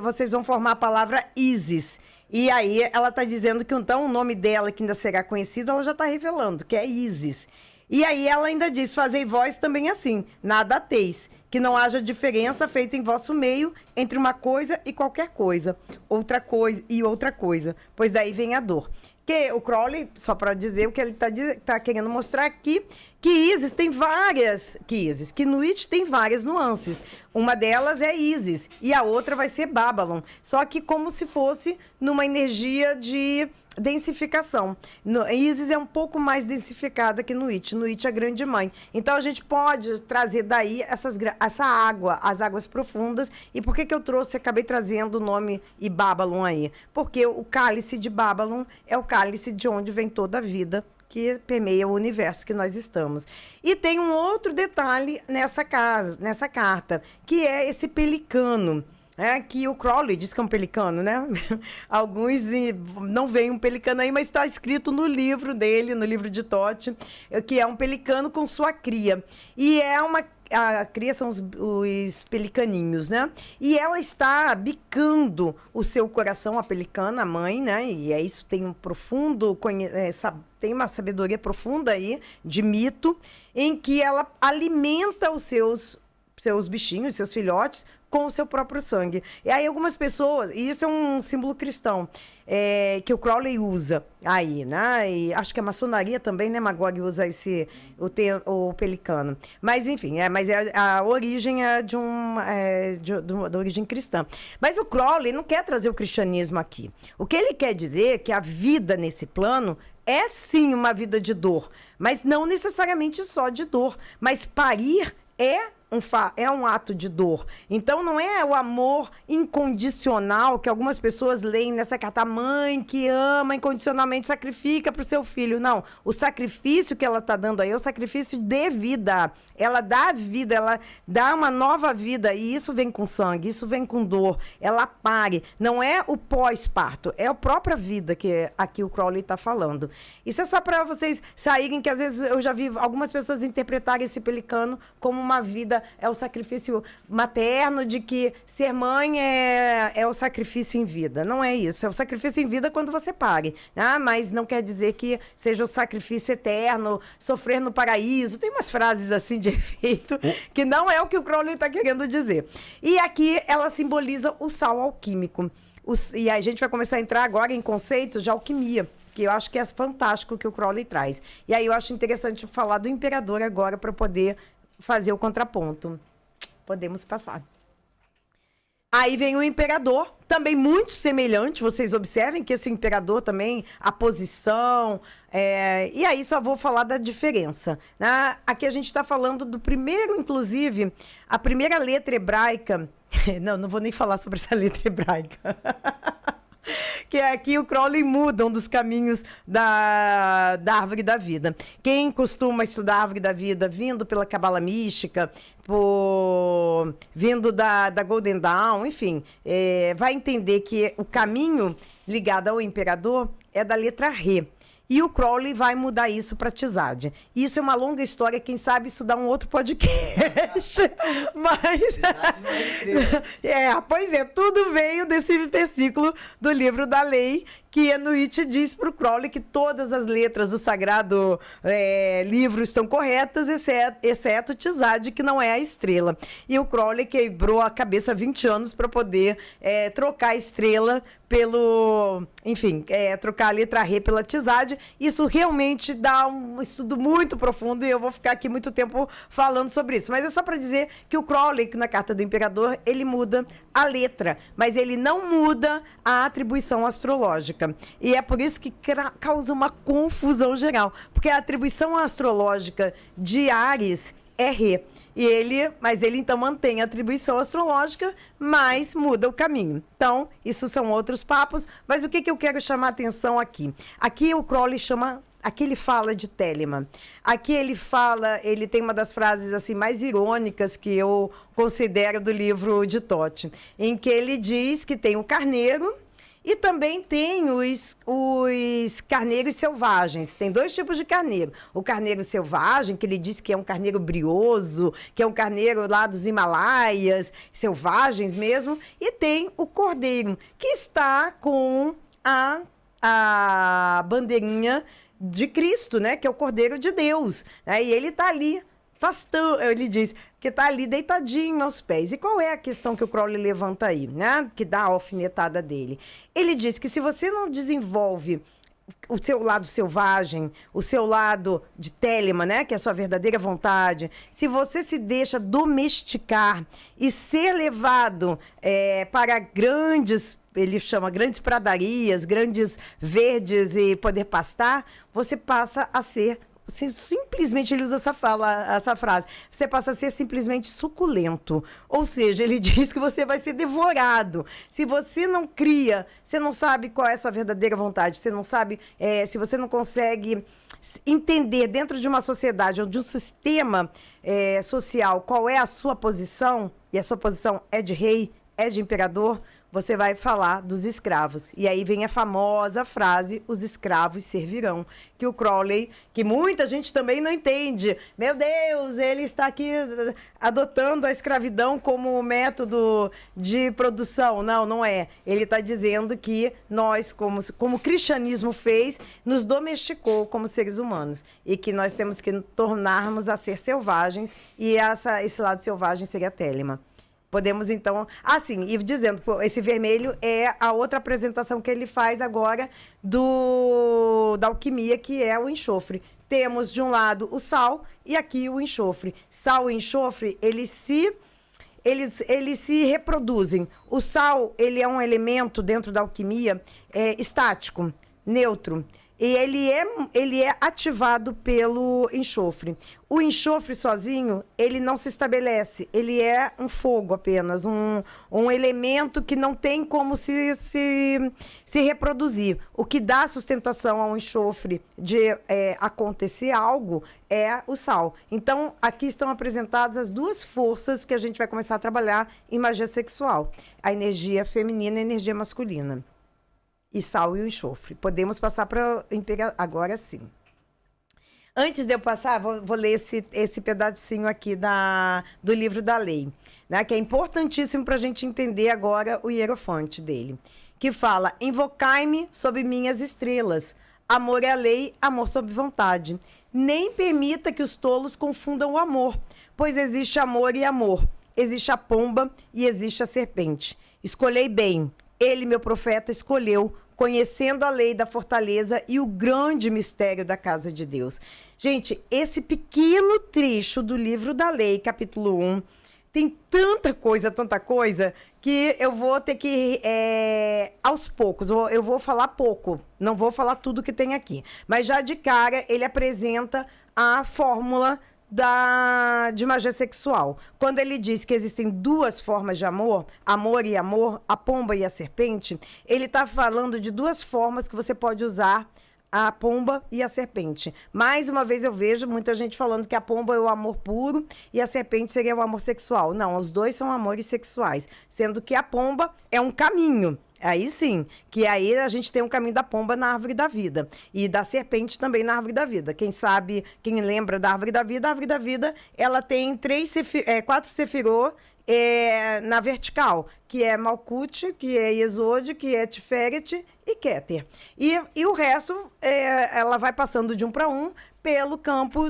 vocês vão formar a palavra Isis. E aí ela está dizendo que então o nome dela, que ainda será conhecido, ela já está revelando, que é Isis. E aí ela ainda diz, fazei vós também assim, nada ateis, que não haja diferença feita em vosso meio entre uma coisa e qualquer coisa, outra coisa e outra coisa, pois daí vem a dor. Que o Crowley, só para dizer o que ele tá querendo mostrar aqui, que Isis tem várias, que Nuit tem várias nuances. Uma delas é Isis e a outra vai ser Babylon, só que como se fosse numa energia de densificação. Isis é um pouco mais densificada que Nuit. Nuit é a grande mãe. Então a gente pode trazer daí essa água, as águas profundas. E por que eu trouxe, acabei trazendo o nome e Babylon aí? Porque o cálice de Babylon é o cálice de onde vem toda a vida que permeia o universo que nós estamos. E tem um outro detalhe nessa carta, que é esse pelicano. Que o Crowley diz que é um pelicano, né? Alguns não veem um pelicano aí, mas está escrito no livro dele, no livro de Thoth, que é um pelicano com sua cria. E a cria são os pelicaninhos, né? E ela está bicando o seu coração, a pelicana, a mãe, né? E isso tem um profundo, tem uma sabedoria profunda aí, de mito, em que ela alimenta os seus bichinhos, seus filhotes, com o seu próprio sangue. E aí algumas pessoas, e isso é um símbolo cristão, que o Crowley usa aí, né? E acho que a maçonaria também, né, Magog, usa o pelicano. Mas enfim, a origem é da origem cristã. Mas o Crowley não quer trazer o cristianismo aqui. O que ele quer dizer é que a vida nesse plano é sim uma vida de dor, mas não necessariamente só de dor. Mas parir é um ato de dor. Então, não é o amor incondicional que algumas pessoas leem nessa carta. A mãe que ama incondicionalmente sacrifica para o seu filho. Não. O sacrifício que ela está dando aí é o sacrifício de vida. Ela dá vida, ela dá uma nova vida. E isso vem com sangue, isso vem com dor. Ela pare. Não é o pós-parto, é a própria vida que aqui o Crowley está falando. Isso é só para vocês saírem, que às vezes eu já vi algumas pessoas interpretarem esse pelicano como uma vida, é o sacrifício materno, de que ser mãe é o sacrifício em vida. Não é isso. É o sacrifício em vida quando você pare. Mas não quer dizer que seja o sacrifício eterno, sofrer no paraíso. Tem umas frases assim de efeito que não é o que o Crowley está querendo dizer. E aqui ela simboliza o sal alquímico. E a gente vai começar a entrar agora em conceitos de alquimia, que eu acho que é fantástico que o Crowley traz. E aí eu acho interessante falar do imperador agora para poder fazer o contraponto. Podemos passar. Aí vem o imperador, também muito semelhante. Vocês observem que esse imperador também, a posição... E aí só vou falar da diferença. Né? Aqui a gente está falando do primeiro, inclusive, a primeira letra hebraica... Não vou nem falar sobre essa letra hebraica. Que aqui o Crowley muda um dos caminhos da árvore da vida. Quem costuma estudar a árvore da vida vindo pela cabala mística, vindo da Golden Dawn, enfim, vai entender que o caminho ligado ao imperador é da letra Re. E o Crowley vai mudar isso para Tizade. Isso é uma longa história, quem sabe isso dá um outro podcast. Mas... pois é, tudo veio desse versículo do livro da lei, que Nuit diz para o Crowley que todas as letras do sagrado livro estão corretas, exceto Tizade, que não é a estrela. E o Crowley quebrou a cabeça há 20 anos para poder trocar a estrela trocar a letra Re pela Tizade. Isso realmente dá um estudo muito profundo e eu vou ficar aqui muito tempo falando sobre isso. Mas é só para dizer que o Crowley, na Carta do Imperador, ele muda a letra, mas ele não muda a atribuição astrológica. E é por isso que causa uma confusão geral, porque a atribuição astrológica de Áries é Re. Mas ele então mantém a atribuição astrológica, mas muda o caminho. Então, isso são outros papos. Mas o que eu quero chamar a atenção aqui? Aqui o Crowley aqui ele fala de Telemann. Aqui ele tem uma das frases assim mais irônicas que eu considero do livro de Thoth, em que ele diz que tem o carneiro E também tem os carneiros selvagens. Tem 2 tipos de carneiro. O carneiro selvagem, que ele diz que é um carneiro brioso, que é um carneiro lá dos Himalaias, selvagens mesmo. E tem o cordeiro, que está com a bandeirinha de Cristo, né? Que é o Cordeiro de Deus. Né? E ele está ali, ele diz que está ali deitadinho aos pés. E qual é a questão que o Crowley levanta aí, né? Que dá a alfinetada dele? Ele diz que se você não desenvolve o seu lado selvagem, o seu lado de Telemann, né, que é a sua verdadeira vontade, se você se deixa domesticar e ser levado para grandes, ele chama grandes pradarias, grandes verdes e poder pastar, você passa a ser simplesmente, ele usa essa frase, você passa a ser simplesmente suculento. Ou seja, ele diz que você vai ser devorado. Se você não cria, você não sabe qual é a sua verdadeira vontade, você não sabe, se você não consegue entender dentro de uma sociedade ou de um sistema social qual é a sua posição, e a sua posição é de rei, é de imperador, você vai falar dos escravos. E aí vem a famosa frase, os escravos servirão, que o Crowley, que muita gente também não entende. Meu Deus, ele está aqui adotando a escravidão como método de produção. Não, não é. Ele está dizendo que nós, como o cristianismo fez, nos domesticou como seres humanos. E que nós temos que tornarmos a ser selvagens, e esse lado selvagem seria Telemann. Podemos, então... sim, e dizendo, esse vermelho é a outra apresentação que ele faz agora da alquimia, que é o enxofre. Temos, de um lado, o sal e aqui o enxofre. Sal e enxofre, eles se reproduzem. O sal, ele é um elemento dentro da alquimia estático, neutro. E ele é ativado pelo enxofre. O enxofre sozinho, ele não se estabelece. Ele é um fogo apenas, um elemento que não tem como se reproduzir. O que dá sustentação ao enxofre de acontecer algo é o sal. Então, aqui estão apresentadas as 2 forças que a gente vai começar a trabalhar em magia sexual. A energia feminina e a energia masculina. E sal e o enxofre. Podemos passar para agora sim. Antes de eu passar, vou ler esse pedacinho aqui do livro da lei, né, que é importantíssimo para a gente entender agora o hierofante dele, que fala: invocai-me sob minhas estrelas, amor é a lei, amor sob vontade. Nem permita que os tolos confundam o amor, pois existe amor e amor, existe a pomba e existe a serpente. Escolhei bem, ele, meu profeta, escolheu, conhecendo a lei da fortaleza e o grande mistério da casa de Deus. Gente, esse pequeno trecho do livro da lei, capítulo 1, tem tanta coisa, que eu vou ter que, aos poucos, eu vou falar pouco, não vou falar tudo que tem aqui. Mas já de cara, ele apresenta a fórmula de magia sexual. Quando ele diz que existem 2 formas de amor, amor e amor, a pomba e a serpente, ele está falando de 2 formas que você pode usar a pomba e a serpente. Mais uma vez eu vejo muita gente falando que a pomba é o amor puro e a serpente seria o amor sexual. Não, os 2 são amores sexuais, sendo que a pomba é um caminho. Aí sim, que aí a gente tem um caminho da pomba na árvore da vida e da serpente também na árvore da vida. Quem sabe, quem lembra da árvore da vida, ela tem 4 sefirot na vertical, que é Malkuth, que é Yesod, que é Tiferet e Keter. E o resto, ela vai passando de um para um pelo campo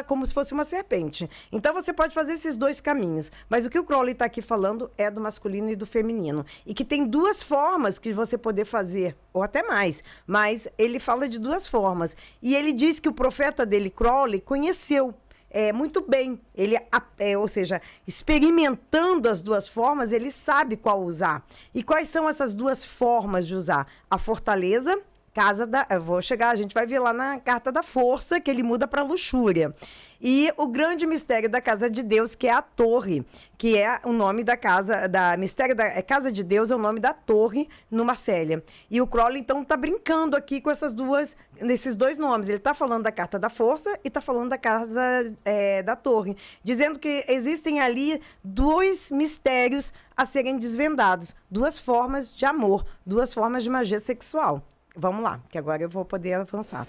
como se fosse uma serpente. Então, você pode fazer esses 2 caminhos. Mas o que o Crowley está aqui falando é do masculino e do feminino. E que tem 2 formas que você poder fazer, ou até mais. Mas ele fala de 2 formas. E ele diz que o profeta dele, Crowley, conheceu muito bem. Ele, ou seja, experimentando as 2 formas, ele sabe qual usar. E quais são essas 2 formas de usar? A fortaleza, a gente vai ver lá na carta da força que ele muda para luxúria. E o grande mistério da Casa de Deus, que é a torre, que é o nome da casa, mistério da Casa de Deus é o nome da torre no Marsella. E o Crowley, então, tá brincando aqui com nesses dois nomes. Ele tá falando da Carta da Força e tá falando da Casa da Torre, dizendo que existem ali dois mistérios a serem desvendados, duas formas de amor, duas formas de magia sexual. Vamos lá, que agora eu vou poder avançar.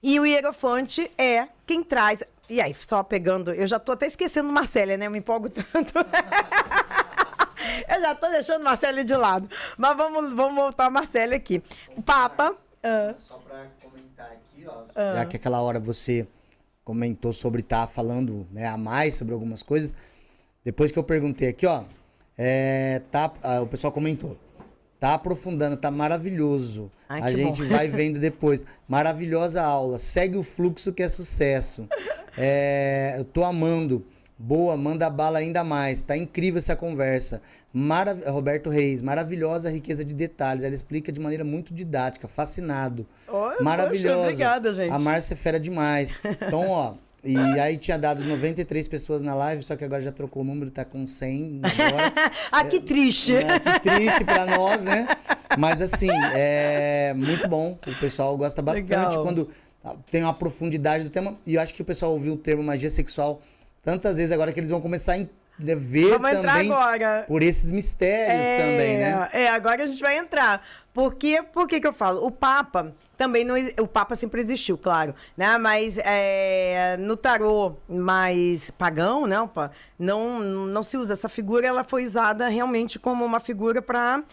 E o Hierofante é quem traz... E aí, só pegando... Eu já tô até esquecendo Marsella, né? Eu me empolgo tanto. Eu já tô deixando Marsella de lado. Mas vamos voltar a Marsella aqui. O Papa... Só para comentar aqui, ó. Já que aquela hora você comentou sobre estar falando, né, a mais sobre algumas coisas. Depois que eu perguntei aqui, ó. O pessoal comentou. Tá aprofundando, tá maravilhoso. Ai, a gente bom. vai vendo depois. Maravilhosa aula. Segue o fluxo que é sucesso. Eu tô amando. Boa, manda bala ainda mais. Tá incrível essa conversa. Roberto Reis, maravilhosa riqueza de detalhes. Ela explica de maneira muito didática, fascinado. Maravilhosa. Obrigada, gente. A Márcia é fera demais. Então, ó, e aí tinha dado 93 pessoas na live, só que agora já trocou o número, tá com 100 agora. Que triste. Que triste pra nós, né? Mas assim, é muito bom. O pessoal gosta bastante. Legal. Quando tem uma profundidade do tema. E eu acho que o pessoal ouviu o termo magia sexual tantas vezes agora que eles vão começar a ver Vamos também agora. Por esses mistérios também, né? Agora a gente vai entrar. Por que eu falo? O Papa também não... O Papa sempre existiu, claro, né? Mas no tarô mais pagão, não se usa essa figura. Ela foi usada realmente como uma figura para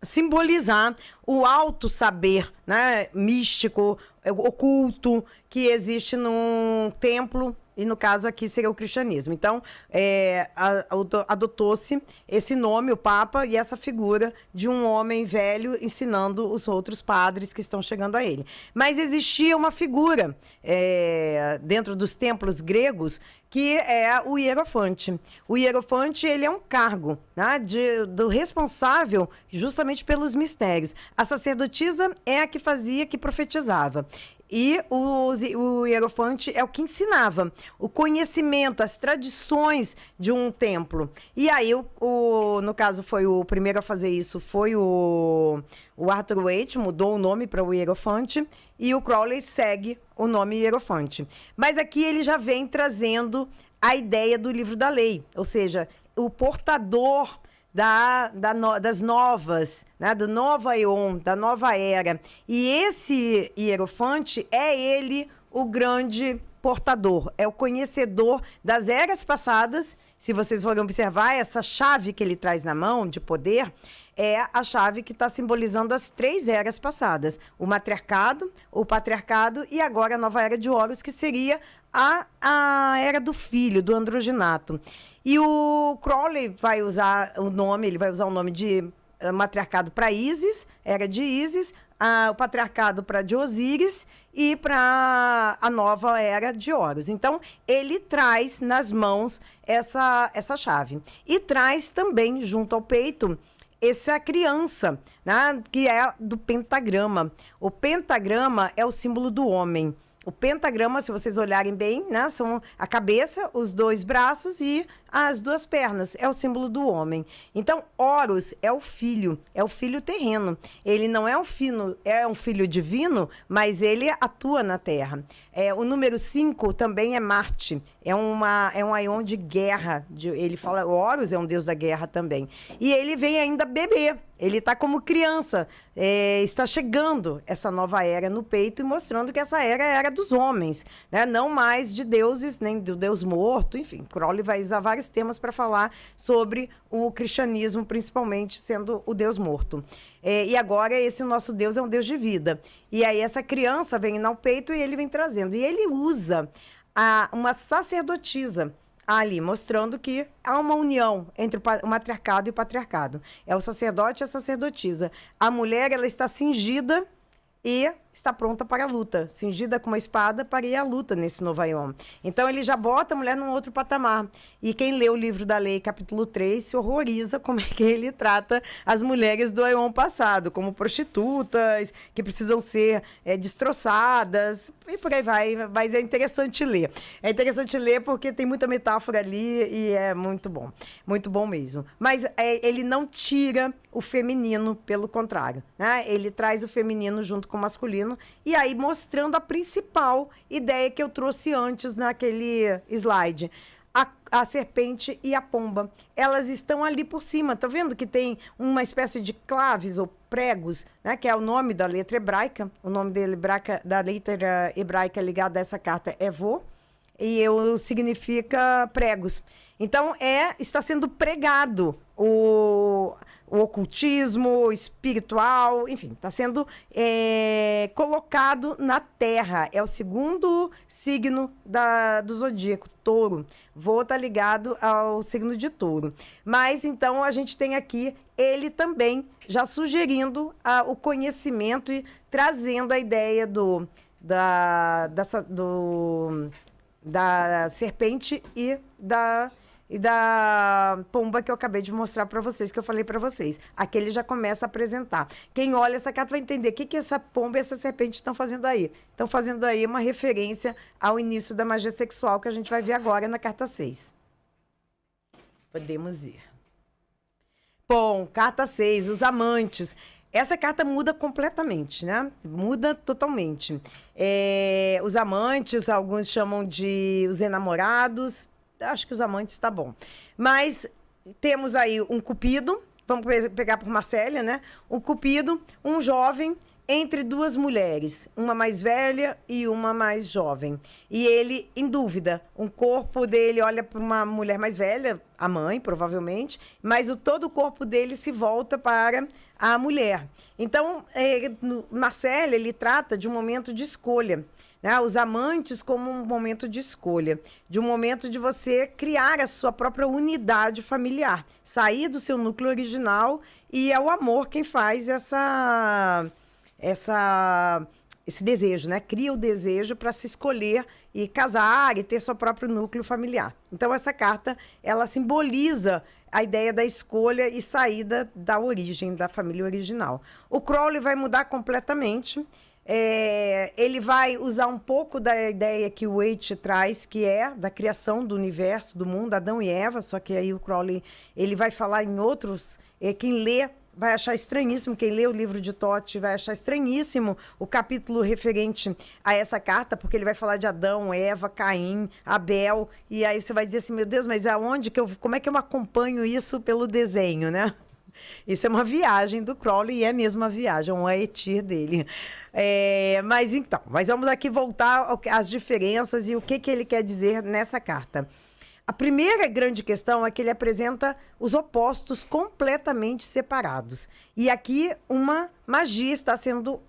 simbolizar o alto saber, né? Místico, oculto, que existe num templo. E no caso aqui seria o cristianismo. Então, adotou-se esse nome, o Papa, e essa figura de um homem velho ensinando os outros padres que estão chegando a ele. Mas existia uma figura dentro dos templos gregos que é o Hierofante. O Hierofante, ele é um cargo, né, do responsável justamente pelos mistérios. A sacerdotisa é a que fazia, que profetizava. E o Hierofante é o que ensinava o conhecimento, as tradições de um templo. E aí, no caso, foi o primeiro a fazer isso, foi o Arthur Waite, mudou o nome para o Hierofante, e o Crowley segue o nome Hierofante. Mas aqui ele já vem trazendo a ideia do livro da lei, ou seja, o portador das novas, né, do novo Aion, da nova era. E esse Hierofante é ele o grande portador, é o conhecedor das eras passadas. Se vocês forem observar, essa chave que ele traz na mão de poder é a chave que está simbolizando as 3 eras passadas. O matriarcado, o patriarcado e agora a nova era de Horus, que seria a era do filho, do androginato. E o Crowley vai usar o nome de matriarcado para Ísis, era de Ísis, o patriarcado para de Osíris e para a nova era de Horus. Então, ele traz nas mãos essa chave. E traz também, junto ao peito, essa criança, né, que é do pentagrama. O pentagrama é o símbolo do homem. O pentagrama, se vocês olharem bem, né, são a cabeça, os 2 braços e as 2 pernas. É o símbolo do homem. Então, Horus é o filho terreno. Ele não é um filho divino, mas ele atua na Terra. O número 5 também é Marte. É um Aion de guerra. Ele fala, Horus é um deus da guerra também. E ele vem ainda bebê. Ele está como criança, está chegando essa nova era no peito e mostrando que essa era dos homens, né? Não mais de deuses, nem do deus morto, enfim. Crowley vai usar vários temas para falar sobre o cristianismo, principalmente sendo o deus morto. E agora esse nosso Deus é um Deus de vida. E aí essa criança vem no peito e ele vem trazendo. E ele usa uma sacerdotisa ali, mostrando que há uma união entre o matriarcado e o patriarcado. É o sacerdote e a sacerdotisa. A mulher, ela está cingida e está pronta para a luta, cingida com uma espada para ir à luta nesse novo Aion. Então, ele já bota a mulher num outro patamar. E quem lê o livro da lei, capítulo 3, se horroriza como é que ele trata as mulheres do Aion passado, como prostitutas, que precisam ser destroçadas, e por aí vai. Mas é interessante ler. É interessante ler porque tem muita metáfora ali e é muito bom mesmo. Mas ele não tira o feminino, pelo contrário, né? Ele traz o feminino junto com o masculino, e aí mostrando a principal ideia que eu trouxe antes naquele slide. A serpente e a pomba, elas estão ali por cima. Tá vendo que tem uma espécie de claves ou pregos, né, que é o nome da letra hebraica. O nome da letra hebraica ligada a essa carta é Vô, e significa pregos. Então, está sendo pregado o ocultismo espiritual, enfim, está sendo colocado na Terra. É o segundo signo do zodíaco, Touro. Vô está ligado ao signo de Touro. Mas, então, a gente tem aqui ele também já sugerindo o conhecimento e trazendo a ideia da serpente e da pomba que eu acabei de mostrar para vocês, que eu falei para vocês. Aqui ele já começa a apresentar. Quem olha essa carta vai entender o que essa pomba e essa serpente estão fazendo aí. Estão fazendo aí uma referência ao início da magia sexual que a gente vai ver agora na carta 6. Podemos ir. Bom, carta 6, os amantes. Essa carta muda completamente, né? Muda totalmente. Os amantes, alguns chamam de os enamorados. Acho que os amantes tá bom. Mas temos aí um cupido, vamos pegar por Marcélia, né? Um cupido, um jovem, entre duas mulheres, uma mais velha e uma mais jovem. E ele, em dúvida, um corpo dele olha para uma mulher mais velha, a mãe, provavelmente, mas todo o corpo dele se volta para a mulher. Então, Marcélia, ele trata de um momento de escolha. Os amantes como um momento de escolha, de um momento de você criar a sua própria unidade familiar, sair do seu núcleo original, e é o amor quem faz esse desejo, né? Cria o desejo para se escolher e casar e ter seu próprio núcleo familiar. Então, essa carta, ela simboliza a ideia da escolha e saída da origem, da família original. O Crowley vai mudar completamente. Ele vai usar um pouco da ideia que o Waite traz, que é da criação do universo, do mundo, Adão e Eva, só que aí o Crowley ele vai falar em outros, quem lê vai achar estranhíssimo, quem lê o livro de Thoth vai achar estranhíssimo o capítulo referente a essa carta, porque ele vai falar de Adão, Eva, Caim, Abel, e aí você vai dizer assim, meu Deus, mas como é que eu acompanho isso pelo desenho, né? Isso é uma viagem do Crowley, e é mesmo uma viagem, um Aetir dele. Mas vamos aqui voltar às diferenças e o que ele quer dizer nessa carta. A primeira grande questão é que ele apresenta os opostos completamente separados. E aqui uma magia está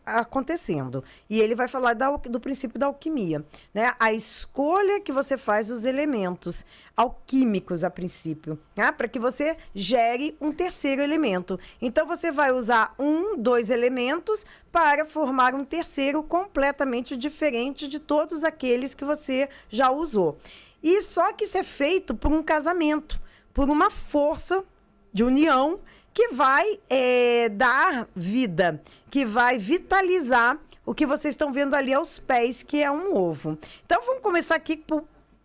acontecendo. E ele vai falar do princípio da alquimia, né? A escolha que você faz dos elementos alquímicos a princípio, né? Para que você gere um terceiro elemento. Então, você vai usar 2 elementos para formar um terceiro completamente diferente de todos aqueles que você já usou. E só que isso é feito por um casamento, por uma força de união que vai dar vida, que vai vitalizar o que vocês estão vendo ali aos pés, que é um ovo. Então, vamos começar aqui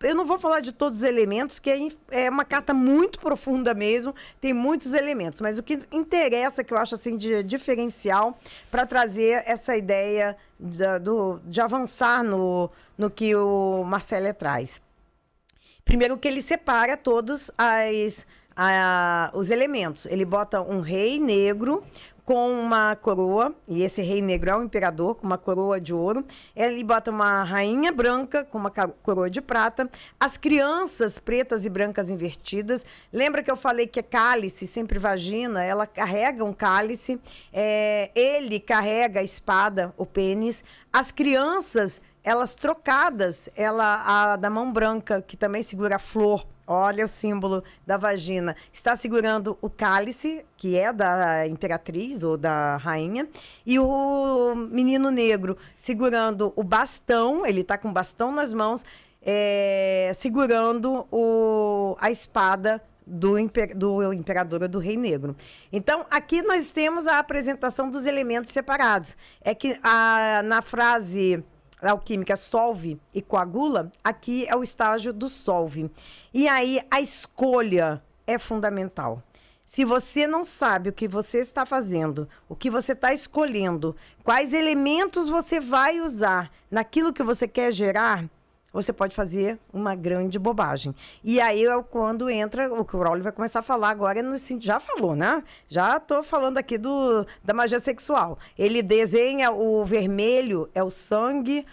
eu não vou falar de todos os elementos, que é uma carta muito profunda mesmo, tem muitos elementos, mas o que interessa, que eu acho assim de diferencial, para trazer essa ideia de avançar no que o Marcélia traz. Primeiro que ele separa todos os elementos. Ele bota um rei negro com uma coroa, e esse rei negro é o imperador, com uma coroa de ouro. Ele bota uma rainha branca com uma coroa de prata. As crianças pretas e brancas invertidas. Lembra que eu falei que é cálice, sempre vagina? Ela carrega um cálice. Ele carrega a espada, o pênis. As crianças, elas trocadas, a da mão branca, que também segura a flor, olha o símbolo da vagina, está segurando o cálice, que é da imperatriz ou da rainha, e o menino negro segurando o bastão, ele está com o bastão nas mãos, segurando a espada do imperador ou do rei negro. Então, aqui nós temos a apresentação dos elementos separados. É que na frase alquímica solve e coagula, aqui é o estágio do solve. E aí a escolha é fundamental. Se você não sabe o que você está fazendo, o que você está escolhendo, quais elementos você vai usar naquilo que você quer gerar, você pode fazer uma grande bobagem. E aí é quando entra, o que o Crowley vai começar a falar agora, já falou, né? Já estou falando aqui da magia sexual. Ele desenha o vermelho, é o sangue,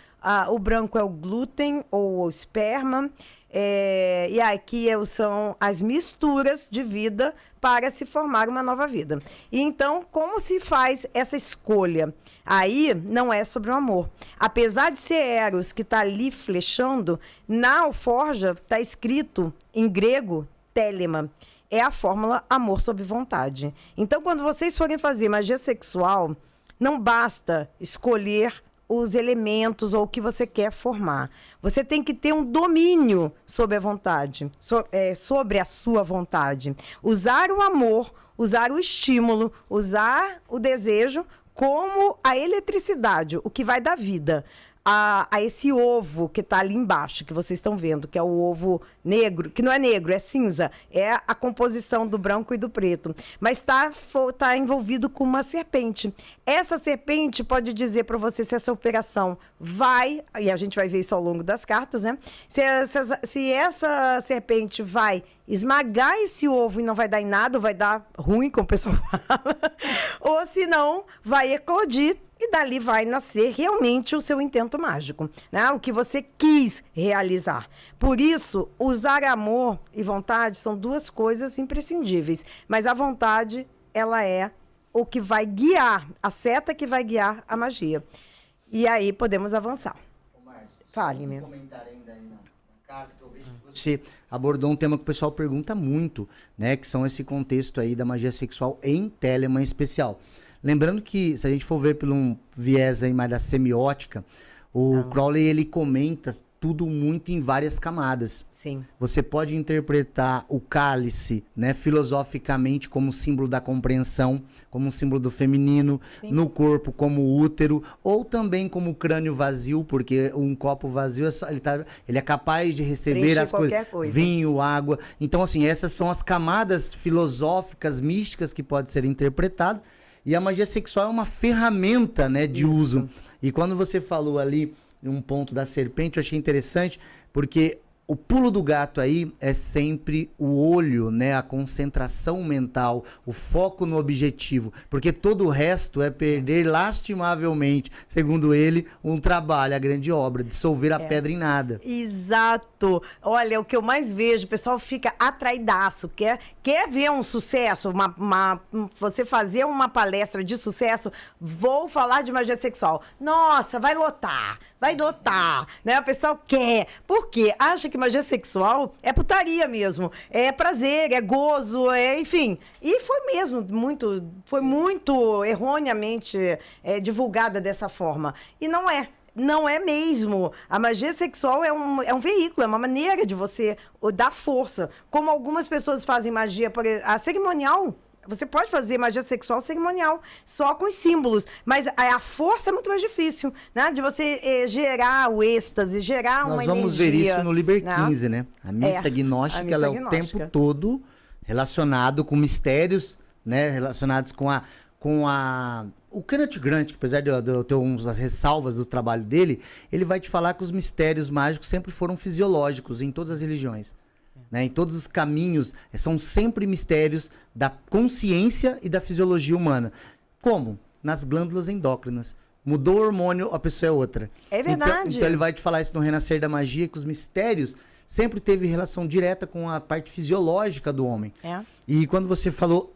o branco é o glúten ou o esperma, e aqui são as misturas de vida para se formar uma nova vida. E então, como se faz essa escolha? Aí não é sobre o amor. Apesar de ser Eros que está ali flechando, na alforja está escrito em grego, telema. É a fórmula amor sob vontade. Então, quando vocês forem fazer magia sexual, não basta escolher os elementos ou o que você quer formar. Você tem que ter um domínio sobre a vontade, sobre a sua vontade. Usar o amor, usar o estímulo, usar o desejo como a eletricidade, o que vai dar vida a esse ovo que está ali embaixo, que vocês estão vendo, que é o ovo negro, que não é negro, é cinza, é a composição do branco e do preto, mas tá envolvido com uma serpente. Essa serpente pode dizer para você se essa operação vai, e a gente vai ver isso ao longo das cartas, né? Se essa serpente vai esmagar esse ovo e não vai dar em nada, ou vai dar ruim, como o pessoal fala, ou se não, vai eclodir e dali vai nascer realmente o seu intento mágico, né? O que você quis realizar. Por isso, usar amor e vontade são duas coisas imprescindíveis, mas a vontade, ela é o que vai guiar, a seta que vai guiar a magia. E aí podemos avançar. Ô, Márcia, fale-me. Um comentário ainda aí na carta, que eu vejo que você abordou um tema que o pessoal pergunta muito, né? Que são esse contexto aí da magia sexual em Telemann em especial. Lembrando que, se a gente for ver por um viés aí mais da semiótica, o Crowley, ele comenta tudo muito em várias camadas. Sim. Você pode interpretar o cálice, né, filosoficamente como símbolo da compreensão, como um símbolo do feminino, sim, no corpo como útero, ou também como crânio vazio, porque um copo vazio ele é capaz de receber as coisas, vinho, água. Então, assim, essas são as camadas filosóficas, místicas que podem ser interpretadas. E a magia sexual é uma ferramenta, né, de uso. E quando você falou ali um ponto da serpente, eu achei interessante, porque o pulo do gato aí é sempre o olho, né? A concentração mental, o foco no objetivo. Porque todo o resto é perder lastimavelmente, segundo ele, um trabalho, a grande obra, dissolver a pedra em nada. Exato. Olha, o que eu mais vejo, o pessoal fica atraidaço, quer ver um sucesso, você fazer uma palestra de sucesso, vou falar de magia sexual. Nossa, vai lotar, né? O pessoal quer. Por quê? Acha que magia sexual é putaria mesmo, é prazer, é gozo, enfim. E foi muito erroneamente divulgada dessa forma. E não é. Não é mesmo. A magia sexual é um veículo, é uma maneira de você dar força. Como algumas pessoas fazem magia, a cerimonial. Você pode fazer magia sexual cerimonial, só com os símbolos. Mas a força é muito mais difícil, né? De você gerar o êxtase, gerar uma energia. Nós vamos ver isso no Liber 15, né? A missa gnóstica, ela é o tempo todo relacionado com mistérios, né? Relacionados com o Kenneth Grant, que apesar de eu ter umas ressalvas do trabalho dele, ele vai te falar que os mistérios mágicos sempre foram fisiológicos em todas as religiões. Né? Em todos os caminhos, são sempre mistérios da consciência e da fisiologia humana. Como? Nas glândulas endócrinas. Mudou o hormônio, a pessoa é outra. É verdade. Então ele vai te falar isso no Renascer da Magia, que os mistérios sempre teve relação direta com a parte fisiológica do homem. E quando você falou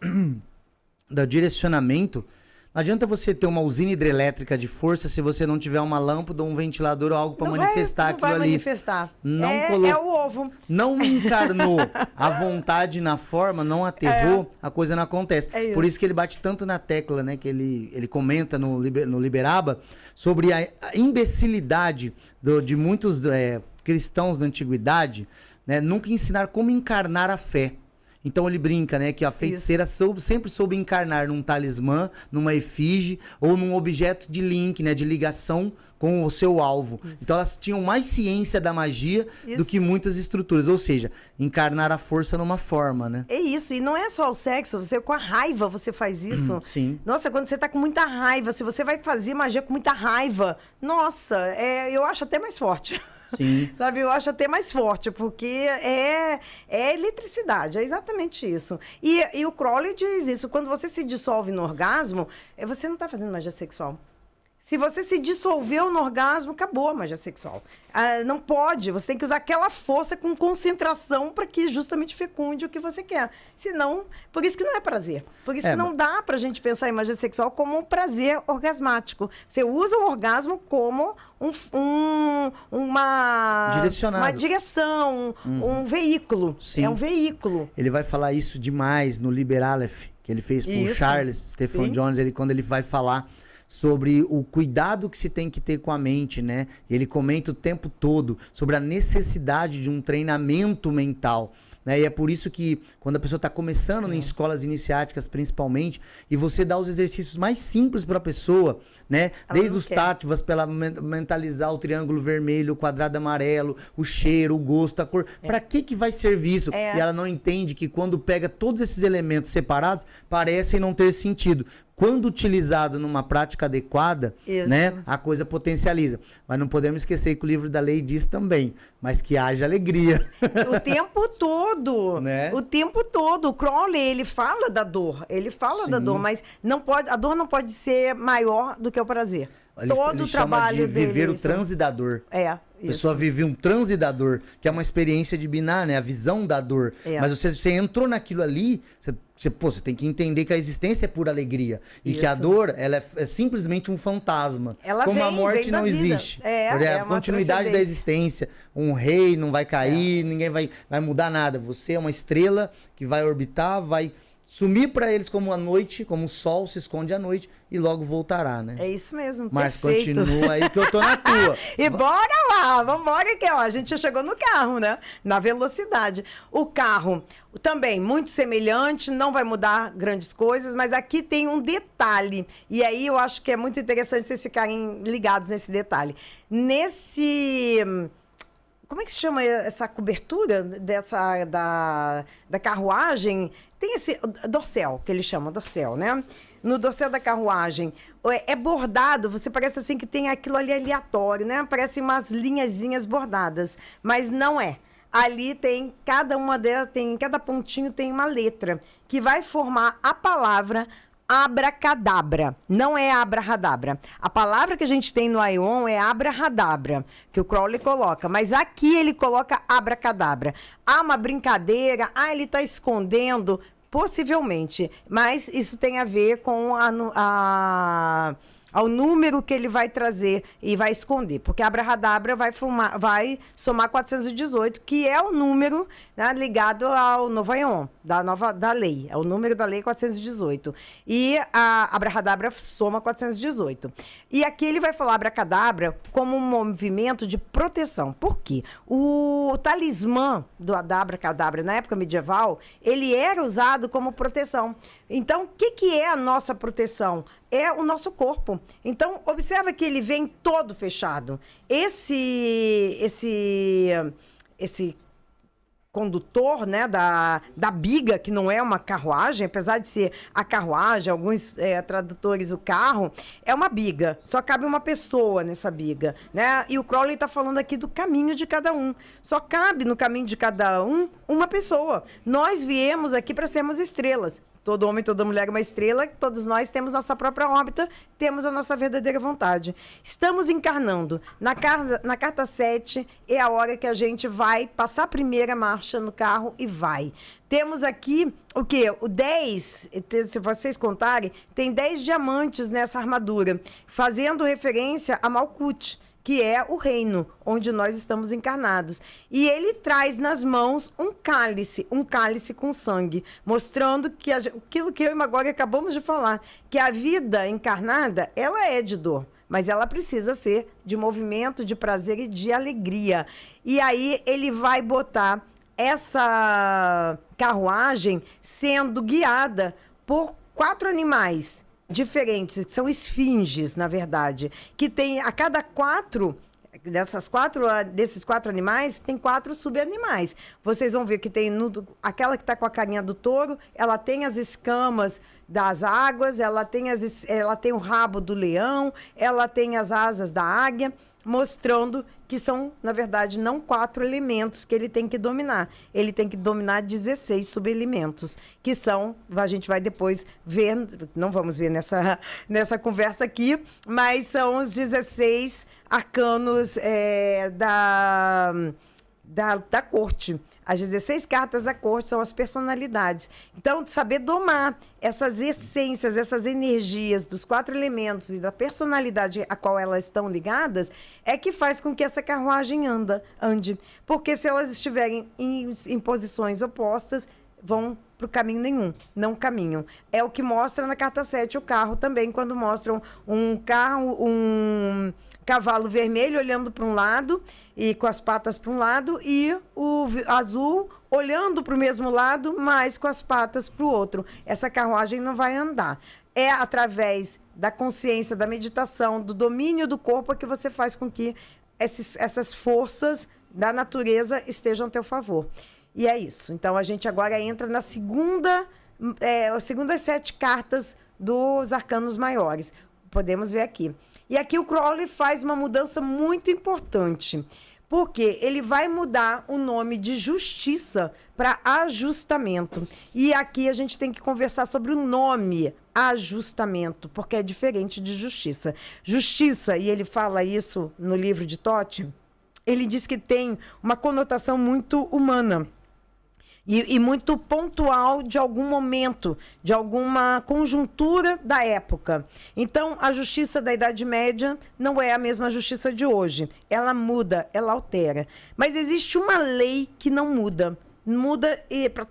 do direcionamento, Não adianta você ter uma usina hidrelétrica de força se você não tiver uma lâmpada ou um ventilador ou algo para manifestar aquilo ali. Não vai manifestar. Não É o ovo. Não encarnou a vontade na forma, não aterrou, a coisa não acontece. Por isso que ele bate tanto na tecla, né? Que ele comenta no Liberaba sobre a imbecilidade de muitos cristãos da antiguidade, né? Nunca ensinar como encarnar a fé. Então ele brinca, né, que a feiticeira sempre soube encarnar num talismã, numa efígie ou num objeto de link, né, de ligação com o seu alvo. Isso. Então elas tinham mais ciência da magia do que muitas estruturas, ou seja, encarnar a força numa forma, né? É isso, e não é só o sexo, você com a raiva você faz isso. Sim. Nossa, quando você tá com muita raiva, se você vai fazer magia com muita raiva, nossa, eu acho até mais forte. Sim. Sabe, eu acho até mais forte, porque é eletricidade, é exatamente isso. E o Crowley diz isso, quando você se dissolve no orgasmo, você não está fazendo magia sexual. Se você se dissolveu no orgasmo, acabou a magia sexual. Não pode, você tem que usar aquela força com concentração para que justamente fecunde o que você quer. Senão, por isso que não é prazer. Por isso que não dá pra gente pensar em magia sexual como um prazer orgasmático. Você usa o orgasmo como uma direção, um veículo. Sim. É um veículo. Ele vai falar isso demais no Liber Aleph, que ele fez por Charles Stephen Jones, quando ele vai falar sobre o cuidado que se tem que ter com a mente, né? Ele comenta o tempo todo sobre a necessidade de um treinamento mental, né? E é por isso que quando a pessoa está começando em escolas iniciáticas, principalmente, e você dá os exercícios mais simples para a pessoa, né? Desde os tátivas, para ela mentalizar o triângulo vermelho, o quadrado amarelo, o cheiro, o gosto, a cor. Para que vai servir isso? E ela não entende que quando pega todos esses elementos separados, parecem não ter sentido. Quando utilizado numa prática adequada, né, a coisa potencializa. Mas não podemos esquecer que o livro da lei diz também, mas que haja alegria. O tempo todo, né? O tempo todo. O Crowley, ele fala da dor, da dor, mas não pode, a dor não pode ser maior do que o prazer. Ele chama de viver o transe da dor. A pessoa vive um transe da dor, que é uma experiência de binar, né? A visão da dor. Mas você entrou naquilo ali, você tem que entender que a existência é pura alegria. E que a dor, ela é simplesmente um fantasma. Como a morte não existe. A continuidade da existência. Um rei não vai cair, ninguém vai mudar nada. Você é uma estrela que vai orbitar, vai sumir para eles como a noite, como o sol se esconde à noite e logo voltará, né? É isso mesmo, Mas perfeito. Continua aí que eu tô na tua. E bora lá, vambora que ó, a gente já chegou no carro, né? Na velocidade. O carro também muito semelhante, não vai mudar grandes coisas, mas aqui tem um detalhe. E aí eu acho que é muito interessante vocês ficarem ligados nesse detalhe. Como é que se chama essa cobertura da carruagem? Tem esse dorsal, que eles chamam dorsal, né? No dorsal da carruagem, é bordado, você parece assim que tem aquilo ali aleatório, né? Parecem umas linhazinhas bordadas, mas não é. Ali tem, cada uma delas, cada pontinho tem uma letra, que vai formar a palavra abracadabra, não é abrahadabra. A palavra que a gente tem no Aion é abrahadabra, que o Crowley coloca, mas aqui ele coloca abracadabra. Há uma brincadeira, ele está escondendo, possivelmente, mas isso tem a ver com ao número que ele vai trazer e vai esconder, porque abrahadabra vai somar 418, que é o número, né, ligado ao Novo Aion, da lei, é o número da lei 418, e a abrahadabra soma 418. E aqui ele vai falar abracadabra como um movimento de proteção. Por quê? O talismã da abracadabra na época medieval, ele era usado como proteção. Então, o que é a nossa proteção? É o nosso corpo. Então, observa que ele vem todo fechado. Esse condutor, né, da biga, que não é uma carruagem, apesar de ser a carruagem, alguns tradutores, o carro, é uma biga. Só cabe uma pessoa nessa biga, né? E o Crowley está falando aqui do caminho de cada um. Só cabe no caminho de cada um uma pessoa. Nós viemos aqui para sermos estrelas. Todo homem, toda mulher é uma estrela, todos nós temos nossa própria órbita, temos a nossa verdadeira vontade. Estamos encarnando. Na carta 7 é a hora que a gente vai passar a primeira marcha no carro e vai. Temos aqui o quê? O 10, se vocês contarem, tem 10 diamantes nessa armadura, fazendo referência a Malkuth, que é o reino onde nós estamos encarnados. E ele traz nas mãos um cálice com sangue, mostrando que aquilo que eu e Magória acabamos de falar, que a vida encarnada, ela é de dor, mas ela precisa ser de movimento, de prazer e de alegria. E aí ele vai botar essa carruagem sendo guiada por 4 animais diferentes, que são esfinges, na verdade, que tem a cada 4 desses 4 animais, tem 4 subanimais. Vocês vão ver que tem aquela que está com a carinha do touro, ela tem as escamas das águas, ela tem o rabo do leão, ela tem as asas da águia, mostrando que são, na verdade, não 4 elementos que ele tem que dominar. Ele tem que dominar 16 subelementos, que são, a gente vai depois ver, não vamos ver nessa conversa aqui, mas são os 16 arcanos da corte. As 16 cartas da corte são as personalidades. Então, saber domar essas essências, essas energias dos 4 elementos e da personalidade a qual elas estão ligadas, é que faz com que essa carruagem ande. Porque se elas estiverem em posições opostas, vão para o caminho nenhum, não caminham. É o que mostra na carta 7 o carro também, quando mostram um cavalo vermelho olhando para um lado e com as patas para um lado, e o azul olhando para o mesmo lado, mas com as patas para o outro. Essa carruagem não vai andar. É através da consciência, da meditação, do domínio do corpo que você faz com que essas forças da natureza estejam a teu favor. E é isso. Então, a gente agora entra na segunda 7 cartas dos arcanos maiores. Podemos ver aqui. E aqui o Crowley faz uma mudança muito importante, porque ele vai mudar o nome de justiça para ajustamento. E aqui a gente tem que conversar sobre o nome ajustamento, porque é diferente de justiça. Justiça, e ele fala isso no livro de Thoth, ele diz que tem uma conotação muito humana. E muito pontual de algum momento, de alguma conjuntura da época. Então, a justiça da Idade Média não é a mesma justiça de hoje. Ela muda, ela altera. Mas existe uma lei que não muda. Muda,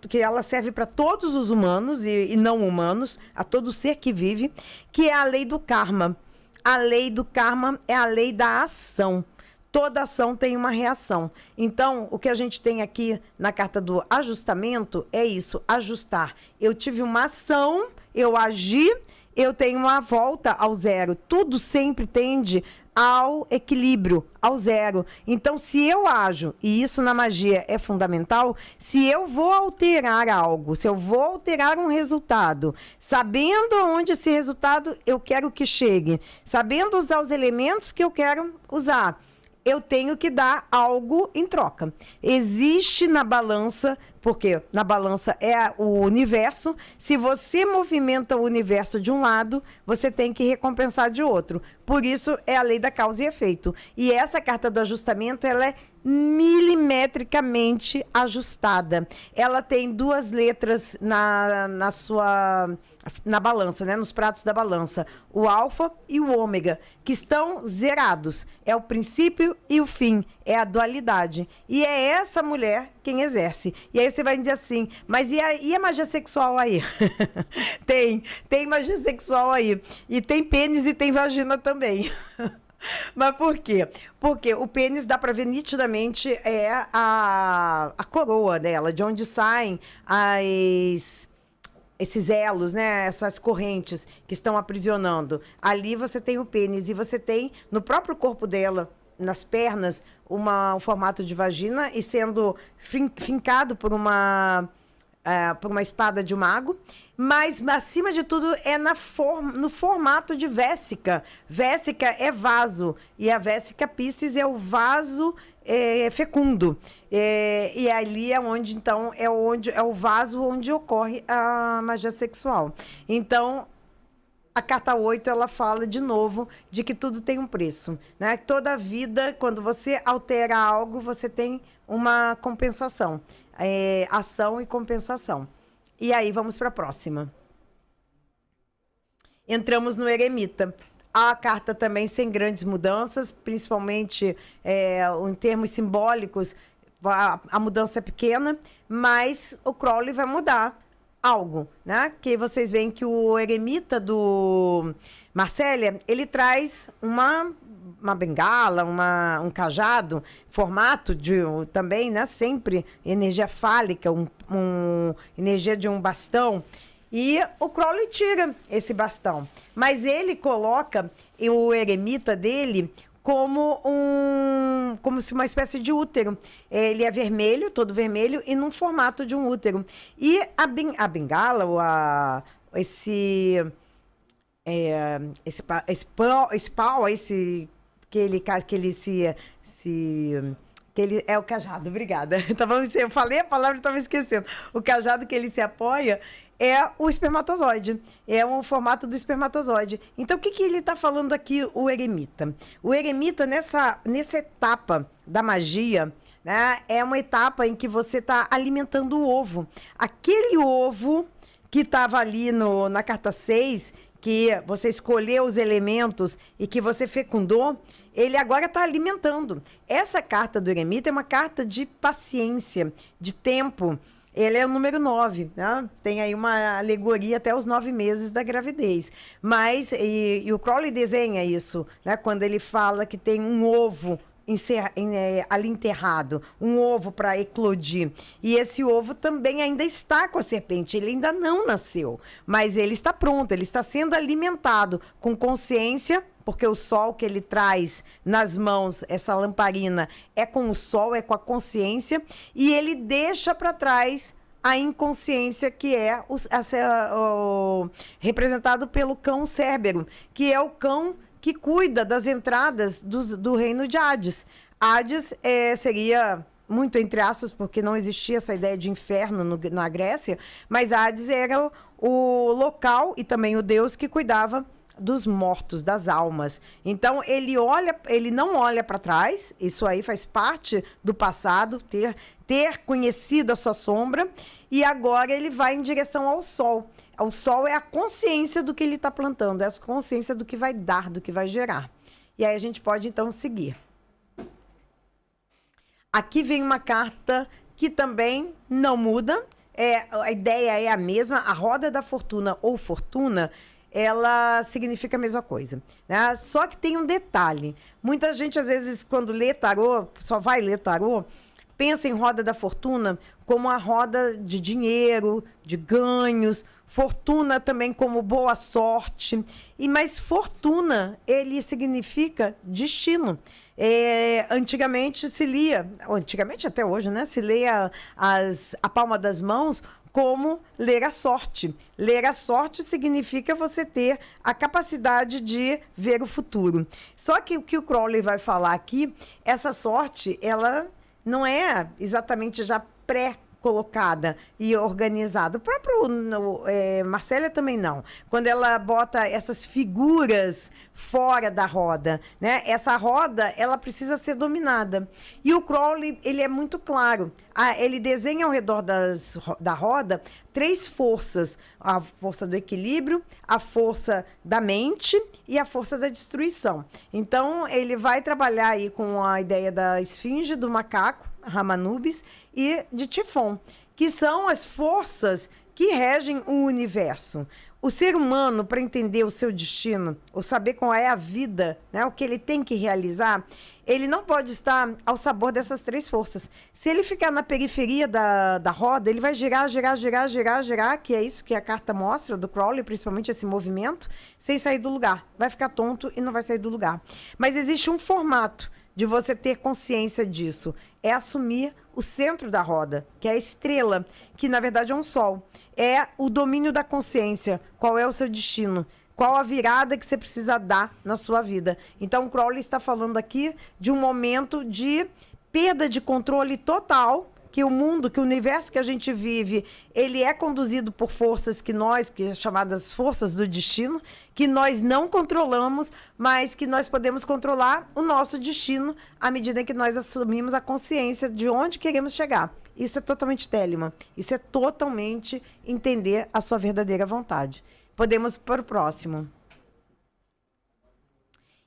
que ela serve para todos os humanos e não humanos, a todo ser que vive, que é a lei do karma. A lei do karma é a lei da ação. Toda ação tem uma reação. Então, o que a gente tem aqui na carta do ajustamento é isso, ajustar. Eu tive uma ação, eu agi, eu tenho uma volta ao zero. Tudo sempre tende ao equilíbrio, ao zero. Então, se eu ajo, e isso na magia é fundamental, se eu vou alterar algo, se eu vou alterar um resultado, sabendo aonde esse resultado eu quero que chegue, sabendo usar os elementos que eu quero usar, eu tenho que dar algo em troca. Existe na balança, porque na balança é o universo, se você movimenta o universo de um lado, você tem que recompensar de outro. Por isso, é a lei da causa e efeito. E essa carta do ajustamento, ela é milimetricamente ajustada. Ela tem 2 letras na balança, né? Nos pratos da balança, o alfa e o ômega, que estão zerados. É o princípio e o fim, é a dualidade. E é essa mulher quem exerce. E aí você vai dizer assim, mas e a magia sexual aí? tem magia sexual aí. E tem pênis e tem vagina também. Mas por quê? Porque o pênis, dá para ver nitidamente, é a coroa dela, de onde saem esses elos, né? Essas correntes que estão aprisionando. Ali você tem o pênis e você tem no próprio corpo dela, nas pernas, o formato de vagina e sendo fincado por uma espada de um mago. Mas, acima de tudo, é no formato de vésica. Vésica é vaso. E a Vésica Piscis é o vaso fecundo. E ali é onde, então, é o vaso onde ocorre a magia sexual. Então, a carta 8, ela fala de novo de que tudo tem um preço, né? Toda vida, quando você altera algo, você tem uma compensação. Ação e compensação. E aí, vamos para a próxima. Entramos no eremita. A carta também sem grandes mudanças, principalmente em termos simbólicos, a mudança é pequena, mas o Crowley vai mudar algo, né? Que vocês veem que o eremita do Marcélia, ele traz uma bengala, um cajado, formato também, né? Sempre energia fálica, energia de um bastão. E o Crowley tira esse bastão. Mas ele coloca o eremita dele como se uma espécie de útero. Ele é vermelho, todo vermelho, e num formato de um útero. E a bengala, esse pau, que ele é o cajado, obrigada. Eu falei a palavra e estava esquecendo. O cajado que ele se apoia é o espermatozoide, é um formato do espermatozoide. Então, o que ele está falando aqui, o eremita? O eremita, nessa etapa da magia, né, é uma etapa em que você está alimentando o ovo. Aquele ovo que estava ali na carta 6, que você escolheu os elementos e que você fecundou, ele agora está alimentando. Essa carta do eremita é uma carta de paciência, de tempo. Ele é o número 9, né? Tem aí uma alegoria até os 9 meses da gravidez. Mas, e o Crowley desenha isso, né? Quando ele fala que tem um ovo ali enterrado, um ovo para eclodir. E esse ovo também ainda está com a serpente, ele ainda não nasceu, mas ele está pronto, ele está sendo alimentado com consciência, porque o sol que ele traz nas mãos, essa lamparina, é com o sol, é com a consciência, e ele deixa para trás a inconsciência, que é representado pelo cão Cérbero, que é o cão que cuida das entradas do reino de Hades. Hades seria, muito entre aspas, porque não existia essa ideia de inferno na Grécia, mas Hades era o local e também o deus que cuidava dos mortos, das almas. Então, ele não olha para trás, isso aí faz parte do passado, ter conhecido a sua sombra, e agora ele vai em direção ao sol. O sol é a consciência do que ele está plantando, é a consciência do que vai dar, do que vai gerar. E aí a gente pode, então, seguir. Aqui vem uma carta que também não muda, a ideia é a mesma, a roda da fortuna ou fortuna, ela significa a mesma coisa, né? Só que tem um detalhe. Muita gente, às vezes, quando lê tarô, só vai ler tarô, pensa em roda da fortuna como a roda de dinheiro, de ganhos, fortuna também como boa sorte. Mas fortuna, ele significa destino. Antigamente se lia, antigamente até hoje, né? Se leia a palma das mãos como ler a sorte. Ler a sorte significa você ter a capacidade de ver o futuro. Só que o que o Crowley vai falar aqui, essa sorte, ela não é exatamente já pré-colocada e organizada. O próprio Marcélia também não. Quando ela bota essas figuras fora da roda, né? Essa roda, ela precisa ser dominada. E o Crowley, ele é muito claro. Ele desenha ao redor da roda 3 forças. A força do equilíbrio, a força da mente e a força da destruição. Então, ele vai trabalhar aí com a ideia da esfinge, do macaco, Ramanubis, e de Tifon, que são as forças que regem o universo. O ser humano, para entender o seu destino, ou saber qual é a vida, né, o que ele tem que realizar, ele não pode estar ao sabor dessas 3 forças. Se ele ficar na periferia da roda, ele vai girar, que é isso que a carta mostra do Crowley, principalmente esse movimento, sem sair do lugar. Vai ficar tonto e não vai sair do lugar. Mas existe um formato de você ter consciência disso. É assumir o centro da roda, que é a estrela, que na verdade é um sol. É o domínio da consciência. Qual é o seu destino? Qual a virada que você precisa dar na sua vida? Então, o Crowley está falando aqui de um momento de perda de controle total, que o mundo, que o universo que a gente vive, ele é conduzido por forças que chamadas forças do destino, que nós não controlamos, mas que nós podemos controlar o nosso destino à medida em que nós assumimos a consciência de onde queremos chegar. Isso é totalmente Telema. Isso é totalmente entender a sua verdadeira vontade. Podemos para o próximo.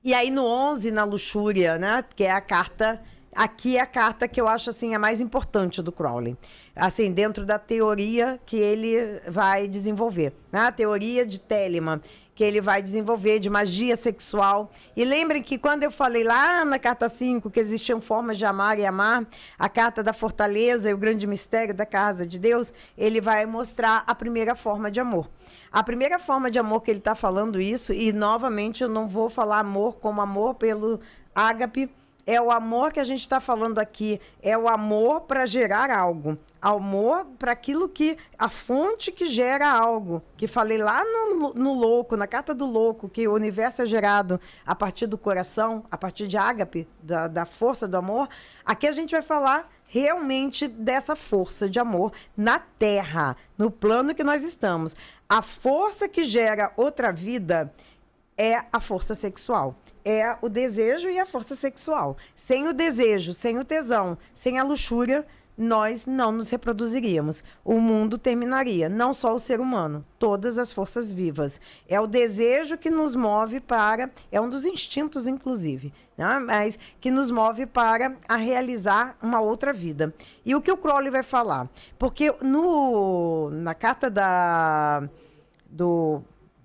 E aí no 11, na luxúria, né, que é a carta... Aqui é a carta que eu acho assim, a mais importante do Crowley. Assim, dentro da teoria que ele vai desenvolver. Né? A teoria de Telema, que ele vai desenvolver de magia sexual. E lembrem que quando eu falei lá na carta 5 que existiam formas de amar e amar, a carta da fortaleza e o grande mistério da casa de Deus, ele vai mostrar a primeira forma de amor. A primeira forma de amor que ele está falando isso, e novamente eu não vou falar amor como amor pelo ágape, é o amor que a gente está falando aqui, é o amor para gerar algo. Amor para aquilo que, a fonte que gera algo. Que falei lá no louco, na carta do louco, que o universo é gerado a partir do coração, a partir de ágape, da força do amor. Aqui a gente vai falar realmente dessa força de amor na Terra, no plano que nós estamos. A força que gera outra vida é a força sexual. É o desejo e a força sexual. Sem o desejo, sem o tesão, sem a luxúria, nós não nos reproduziríamos. O mundo terminaria, não só o ser humano, todas as forças vivas. É o desejo que nos move para, é um dos instintos, inclusive, né? Mas que nos move para a realizar uma outra vida. E o que o Crowley vai falar? Porque na carta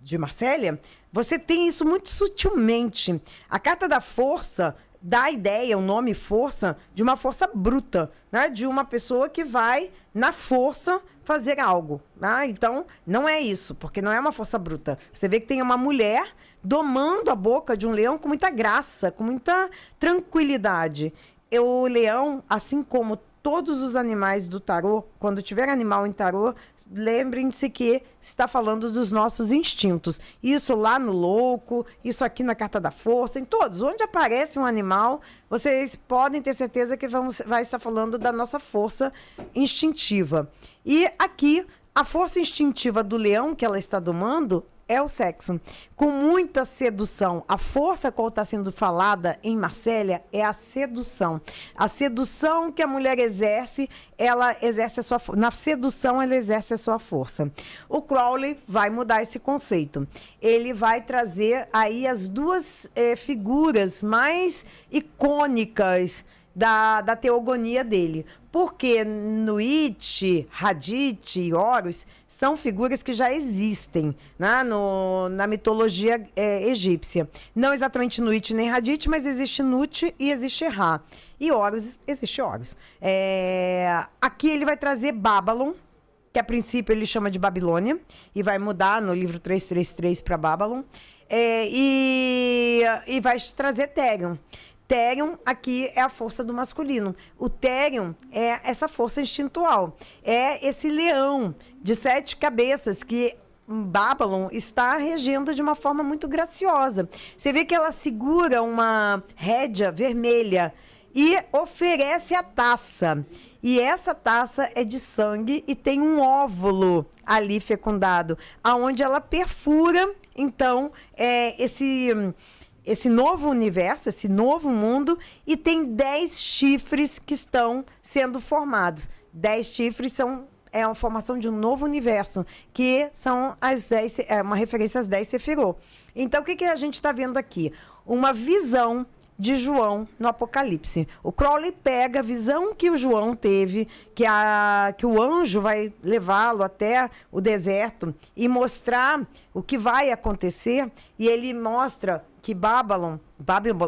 de Marsella, você tem isso muito sutilmente. A carta da força dá a ideia, o nome força, de uma força bruta, né? De uma pessoa que vai, na força, fazer algo. Né? Então, não é isso, porque não é uma força bruta. Você vê que tem uma mulher domando a boca de um leão com muita graça, com muita tranquilidade. O leão, assim como todos os animais do tarô, quando tiver animal em tarô, lembrem-se que está falando dos nossos instintos. Isso lá no louco, isso aqui na carta da força, em todos. Onde aparece um animal, vocês podem ter certeza que vai estar falando da nossa força instintiva. E aqui, a força instintiva do leão que ela está domando é o sexo. Com muita sedução. A força qual está sendo falada em Marsella é a sedução. A sedução que a mulher exerce, ela exerce a sua força. Na sedução, ela exerce a sua força. O Crowley vai mudar esse conceito. Ele vai trazer aí as duas figuras mais icônicas da teogonia dele. Porque Nuit, Hadith e Horus são figuras que já existem, né, na mitologia egípcia. Não exatamente Nuit nem Hadith, mas existe Nut e existe Ra. E Horus, existe Horus. Aqui ele vai trazer Babylon, que a princípio ele chama de Babilônia, e vai mudar no livro 333 para Babylon, e vai trazer Therion. Therion aqui é a força do masculino. O Therion é essa força instintual. É esse leão de 7 cabeças que Babylon está regendo de uma forma muito graciosa. Você vê que ela segura uma rédea vermelha e oferece a taça. E essa taça é de sangue e tem um óvulo ali fecundado, aonde ela perfura, então, esse novo universo, esse novo mundo, e tem 10 chifres que estão sendo formados. 10 chifres é a formação de um novo universo, que são uma referência às 10 Sefirot. Então, o que a gente está vendo aqui? Uma visão de João no Apocalipse. O Crowley pega a visão que o João teve, que o anjo vai levá-lo até o deserto e mostrar o que vai acontecer, e ele mostra que Babylon,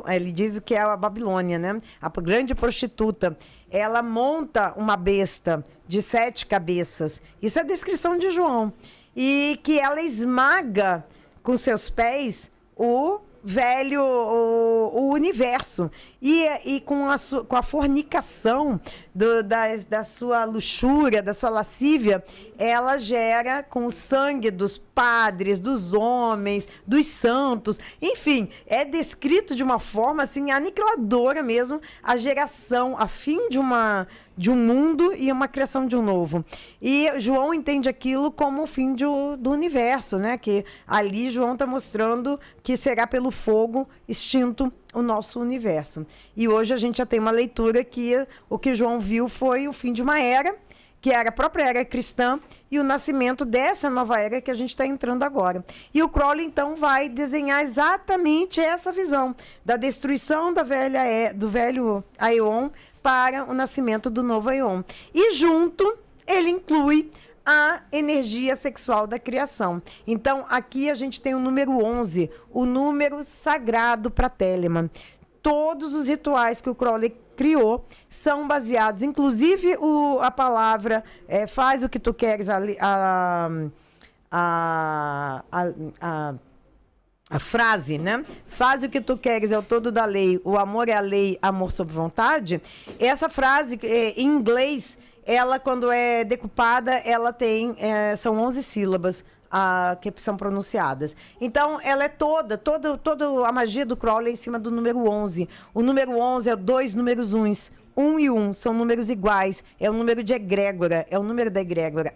ele diz que é a Babilônia, né? A grande prostituta, ela monta uma besta de 7 cabeças. Isso é a descrição de João. E que ela esmaga com seus pés o velho, o universo. E com a fornicação da sua luxúria, da sua lascívia, ela gera com o sangue dos padres, dos homens, dos santos, enfim, é descrito de uma forma assim aniquiladora mesmo a geração, a fim de um mundo e uma criação de um novo. E João entende aquilo como o fim do universo, né? Que ali João está mostrando que será pelo fogo extinto o nosso universo. E hoje a gente já tem uma leitura que o que João viu foi o fim de uma era, que era a própria era cristã, e o nascimento dessa nova era que a gente está entrando agora. E o Crowley, então, vai desenhar exatamente essa visão da destruição do velho Aeon para o nascimento do novo Aeon. E junto, ele inclui a energia sexual da criação. Então, aqui a gente tem o número 11, o número sagrado para Telemann. Todos os rituais que o Crowley criou são baseados, inclusive a palavra faz o que tu queres, a frase, né? Faz o que tu queres, é o todo da lei, o amor é a lei, amor sob vontade. Essa frase, em inglês, ela, quando é decupada, ela tem, são 11 sílabas que são pronunciadas. Então, ela é toda a magia do Crowley é em cima do número 11. O número 11 é 2 números uns. 1 e 1 são números iguais, é o número de egrégora, é o número da egrégora.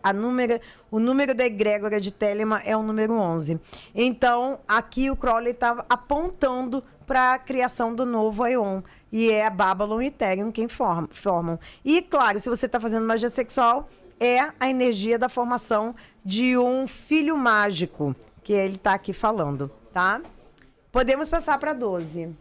O número da egrégora de Telemann é o número 11. Então, aqui o Crowley estava apontando para a criação do novo Aeon. E é a Babylon e Therion quem formam. E, claro, se você está fazendo magia sexual, é a energia da formação de um filho mágico, que ele está aqui falando, tá? Podemos passar para 12.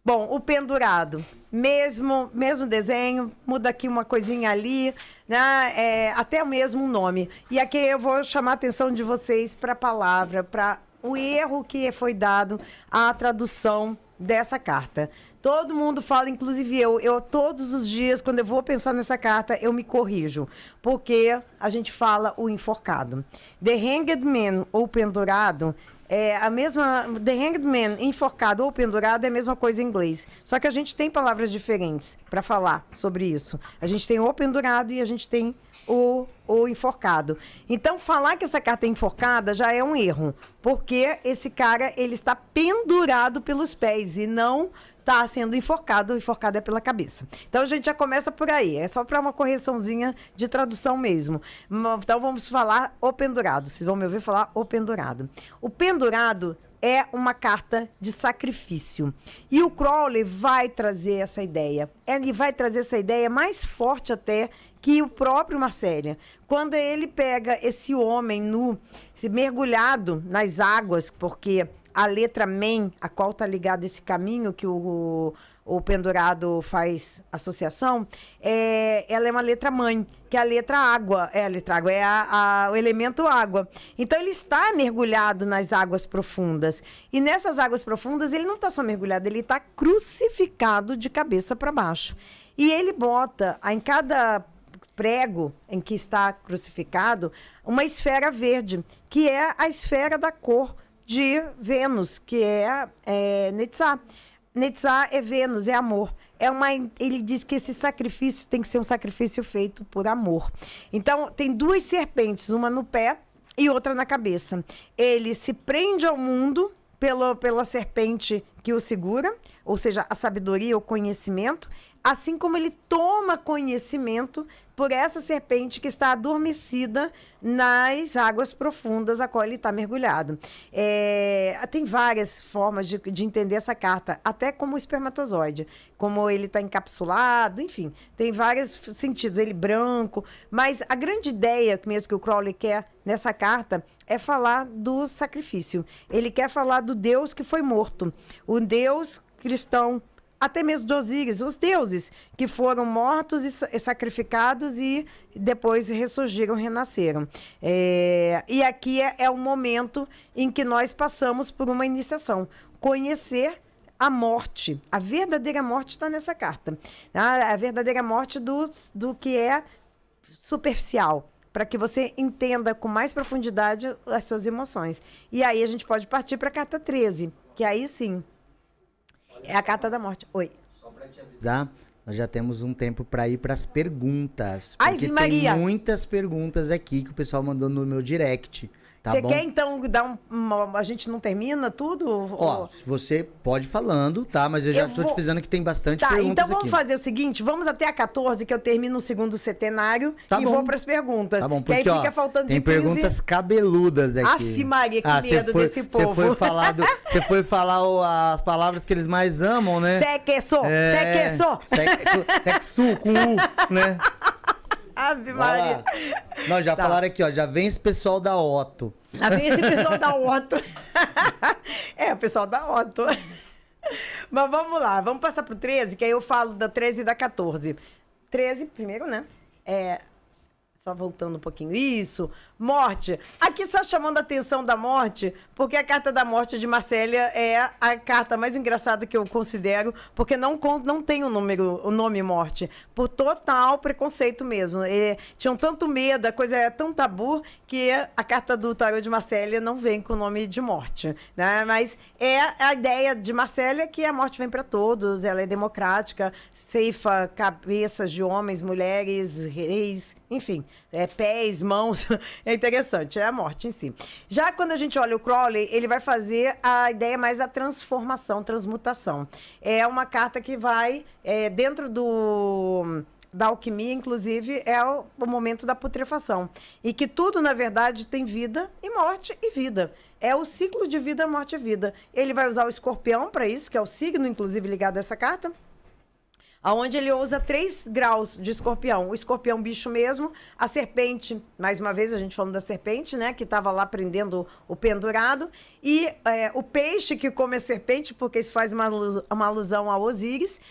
Bom, o pendurado, mesmo desenho, muda aqui uma coisinha ali, né? Até o mesmo nome. E aqui eu vou chamar a atenção de vocês para a palavra, para o erro que foi dado à tradução dessa carta. Todo mundo fala, inclusive eu todos os dias, quando eu vou pensar nessa carta, eu me corrijo, porque a gente fala o enforcado. The Hanged Man, ou pendurado, é a mesma. The Hanged Man, enforcado ou pendurado, é a mesma coisa em inglês. Só que a gente tem palavras diferentes para falar sobre isso. A gente tem o pendurado e a gente tem o enforcado. Então, falar que essa carta é enforcada já é um erro, porque esse cara, ele está pendurado pelos pés e não está sendo enforcado. O enforcado é pela cabeça. Então, a gente já começa por aí. É só para uma correçãozinha de tradução mesmo. Então, vamos falar o pendurado. Vocês vão me ouvir falar o pendurado. O pendurado é uma carta de sacrifício. E o Crowley vai trazer essa ideia. Ele vai trazer essa ideia mais forte até que o próprio Marcélia. Quando ele pega esse homem nu, mergulhado nas águas, porque a letra Men, a qual está ligada a esse caminho que o pendurado faz associação, ela é uma letra mãe, que é a letra água. A letra água é o elemento água. Então, ele está mergulhado nas águas profundas. E nessas águas profundas, ele não está só mergulhado, ele está crucificado de cabeça para baixo. E ele bota em cada prego em que está crucificado uma esfera verde, que é a esfera da cor de Vênus, que é Netzah. Netzah é Vênus, é amor. Ele diz que esse sacrifício tem que ser um sacrifício feito por amor. Então, tem duas serpentes, uma no pé e outra na cabeça. Ele se prende ao mundo pela serpente que o segura, ou seja, a sabedoria, o conhecimento, assim como ele toma conhecimento por essa serpente que está adormecida nas águas profundas a qual ele está mergulhado. Tem várias formas de entender essa carta, até como o espermatozoide, como ele está encapsulado, enfim, tem vários sentidos, ele branco, mas a grande ideia mesmo que o Crowley quer nessa carta é falar do sacrifício. Ele quer falar do Deus que foi morto, o Deus cristão, até mesmo de Osíris, os deuses que foram mortos e sacrificados e depois ressurgiram, renasceram. E aqui é o momento em que nós passamos por uma iniciação. Conhecer a morte. A verdadeira morte está nessa carta. A verdadeira morte do que é superficial. para que você entenda com mais profundidade as suas emoções. E aí a gente pode partir para a carta 13, que aí sim é a carta da morte. Oi. Só para te avisar, nós já temos um tempo para ir para as perguntas. Ai, porque Maria. tem muitas perguntas aqui que o pessoal mandou no meu direct. Tá Você bom? quer, então, dar a gente não termina tudo? Ó, você pode ir falando, tá? Mas eu já tô te avisando que tem bastante perguntas então vamos aqui. fazer o seguinte, vamos até a 14, que eu termino o segundo centenário, Tá e bom. vou para as perguntas. Tá bom, que aí porque, fica ó, faltando tem de 15. perguntas cabeludas aqui. Aff, Maria, que cê medo desse povo. Você foi falar as palavras que eles mais amam, né? Sexo, sexo. Sexo com U, né? Ave Vai Maria. lá. Não, já falaram aqui, ó, já vem esse pessoal da Otto. Já vem esse pessoal da Otto. O pessoal da Otto. Mas vamos lá, vamos passar pro 13, que aí eu falo da 13 e da 14. 13, primeiro, né? Só voltando um pouquinho. Isso. Morte. Aqui só chamando a atenção da morte, porque a carta da morte de Marcélia é a carta mais engraçada que eu considero, porque não tem o nome morte. Por total preconceito mesmo. Tinham tanto medo, a coisa é tão tabu, que a carta do tarô de Marcélia não vem com o nome de morte. Né? Mas é a ideia de Marcélia que a morte vem para todos, ela é democrática, ceifa cabeças de homens, mulheres, reis, enfim, pés, mãos. É interessante, é a morte em si. Já quando a gente olha o Crowley, ele vai fazer a ideia mais da transformação, transmutação. É uma carta que vai dentro da alquimia, inclusive, é o momento da putrefação. E que tudo, na verdade, tem vida e morte e vida. É o ciclo de vida, morte e vida. Ele vai usar o escorpião para isso, que é o signo, inclusive, ligado a essa carta, onde ele usa 3 graus de escorpião. O escorpião bicho mesmo, a serpente, mais uma vez a gente falando da serpente, né, que estava lá prendendo o pendurado, e o peixe que come a serpente, porque isso faz uma alusão a Osíris,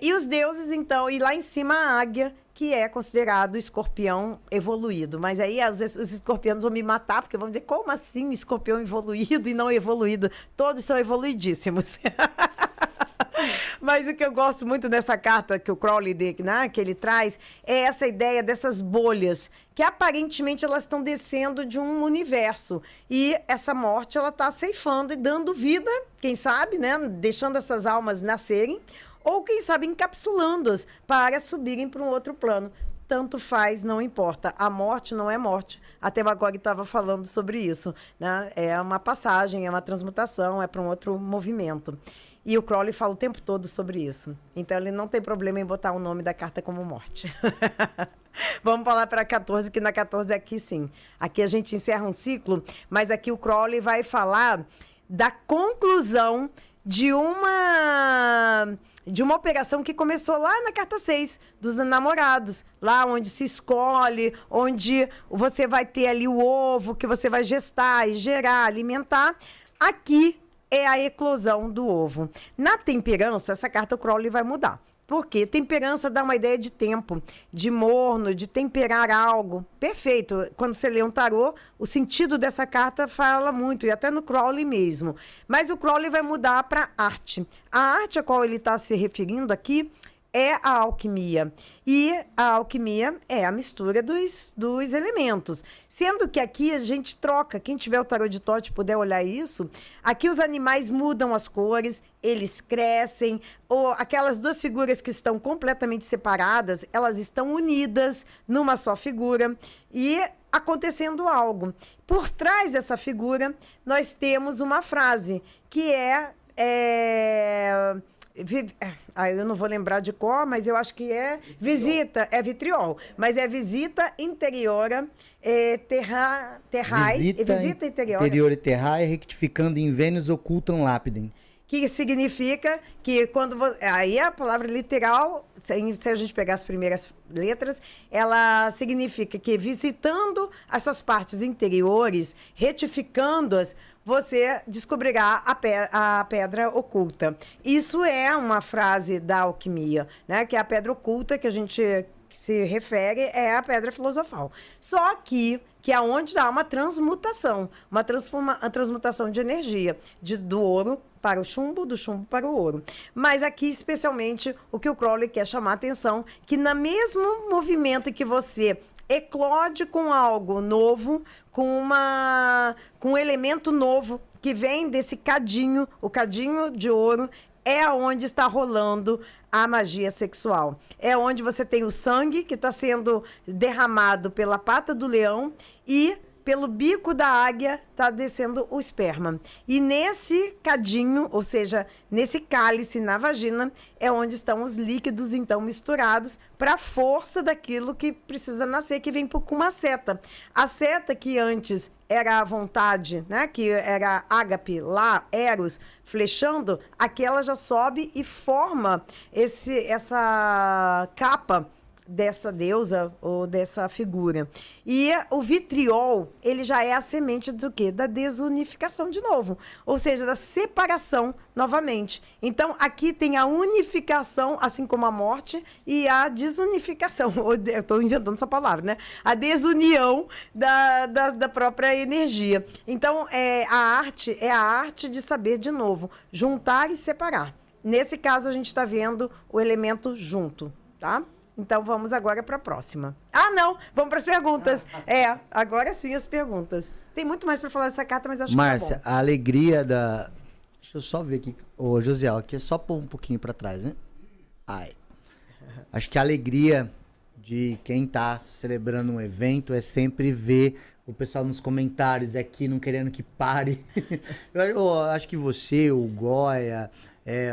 e os deuses, então, e lá em cima a águia, que é considerado escorpião evoluído. Mas aí os escorpianos vão me matar, porque vão dizer, como assim escorpião evoluído e não evoluído? Todos são evoluidíssimos. Mas o que eu gosto muito dessa carta que o Crowley, né, que ele traz, é essa ideia dessas bolhas, que aparentemente elas estão descendo de um universo. E essa morte, ela está ceifando e dando vida, quem sabe, né, deixando essas almas nascerem, ou quem sabe encapsulando-as para subirem para um outro plano. Tanto faz, não importa. A morte não é morte. A Temagogue estava falando sobre isso, né? É uma passagem, é uma transmutação, é para um outro movimento. E o Crowley fala o tempo todo sobre isso. Então, ele não tem problema em botar o nome da carta como morte. Vamos falar para a 14, que na 14 aqui sim. Aqui a gente encerra um ciclo, mas aqui o Crowley vai falar da conclusão de uma operação que começou lá na carta 6, dos namorados, lá onde se escolhe, onde você vai ter ali o ovo que você vai gestar e gerar, alimentar. Aqui é a eclosão do ovo. Na temperança, essa carta o Crowley vai mudar. Por quê? Temperança dá uma ideia de tempo, de morno, de temperar algo. Perfeito. Quando você lê um tarô, o sentido dessa carta fala muito, e até no Crowley mesmo. Mas o Crowley vai mudar para arte. A arte a qual ele está se referindo aqui é a alquimia. E a alquimia é a mistura dos elementos. Sendo que aqui a gente troca, quem tiver o tarô de Tote puder olhar isso, aqui os animais mudam as cores, eles crescem, ou aquelas duas figuras que estão completamente separadas, elas estão unidas numa só figura e acontecendo algo. Por trás dessa figura, nós temos uma frase que eu não vou lembrar de cor, mas eu acho que é visita, é vitriol, mas é visita interiora, visita interior e terrae, rectificando em Vênus ocultam lapidem. Que significa que quando aí a palavra literal, se a gente pegar as primeiras letras, ela significa que visitando as suas partes interiores, retificando-as, você descobrirá a pedra oculta. Isso é uma frase da alquimia, né? Que é a pedra oculta que a gente se refere é a pedra filosofal. Só que é onde há uma transmutação, a transmutação de energia, do ouro para o chumbo, do chumbo para o ouro. Mas aqui, especialmente, o que o Crowley quer chamar a atenção, que no mesmo movimento que você eclode com algo novo, com um elemento novo que vem desse cadinho, o cadinho de ouro, é onde está rolando a magia sexual. É onde você tem o sangue que está sendo derramado pela pata do leão e pelo bico da águia está descendo o esperma. E nesse cadinho, ou seja, nesse cálice na vagina, é onde estão os líquidos, então, misturados para a força daquilo que precisa nascer, que vem com uma seta. A seta que antes era a vontade, né? Que era ágape, lá, eros, flechando, aquela já sobe e forma essa capa dessa deusa ou dessa figura. E o vitriol, ele já é a semente do quê? Da desunificação de novo. Ou seja, da separação novamente. Então, aqui tem a unificação, assim como a morte, e a desunificação. Eu estou inventando essa palavra, né? A desunião da própria energia. Então, a arte é a arte de saber, de novo, juntar e separar. Nesse caso, a gente está vendo o elemento junto, tá? Então, vamos agora para a próxima. Ah, não! Vamos para as perguntas. Agora sim as perguntas. Tem muito mais para falar dessa carta, mas acho Márcia, que tá bom. a alegria da... Deixa eu só ver aqui. Ô, Josiel, aqui é só pôr um pouquinho para trás, né? Ai. Acho que a alegria de quem tá celebrando um evento é sempre ver o pessoal nos comentários aqui, não querendo que pare. Eu acho que você, o Goya...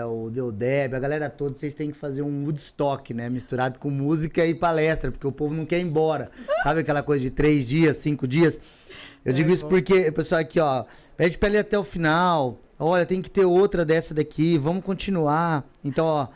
o Deodeb, a galera toda, vocês têm que fazer um Woodstock, né? Misturado com música e palestra, porque o povo não quer ir embora. Sabe aquela coisa de 3 dias, 5 dias? Eu digo isso porque o pessoal aqui, ó, pede pra ele até o final. Olha, tem que ter outra dessa daqui, vamos continuar. Então,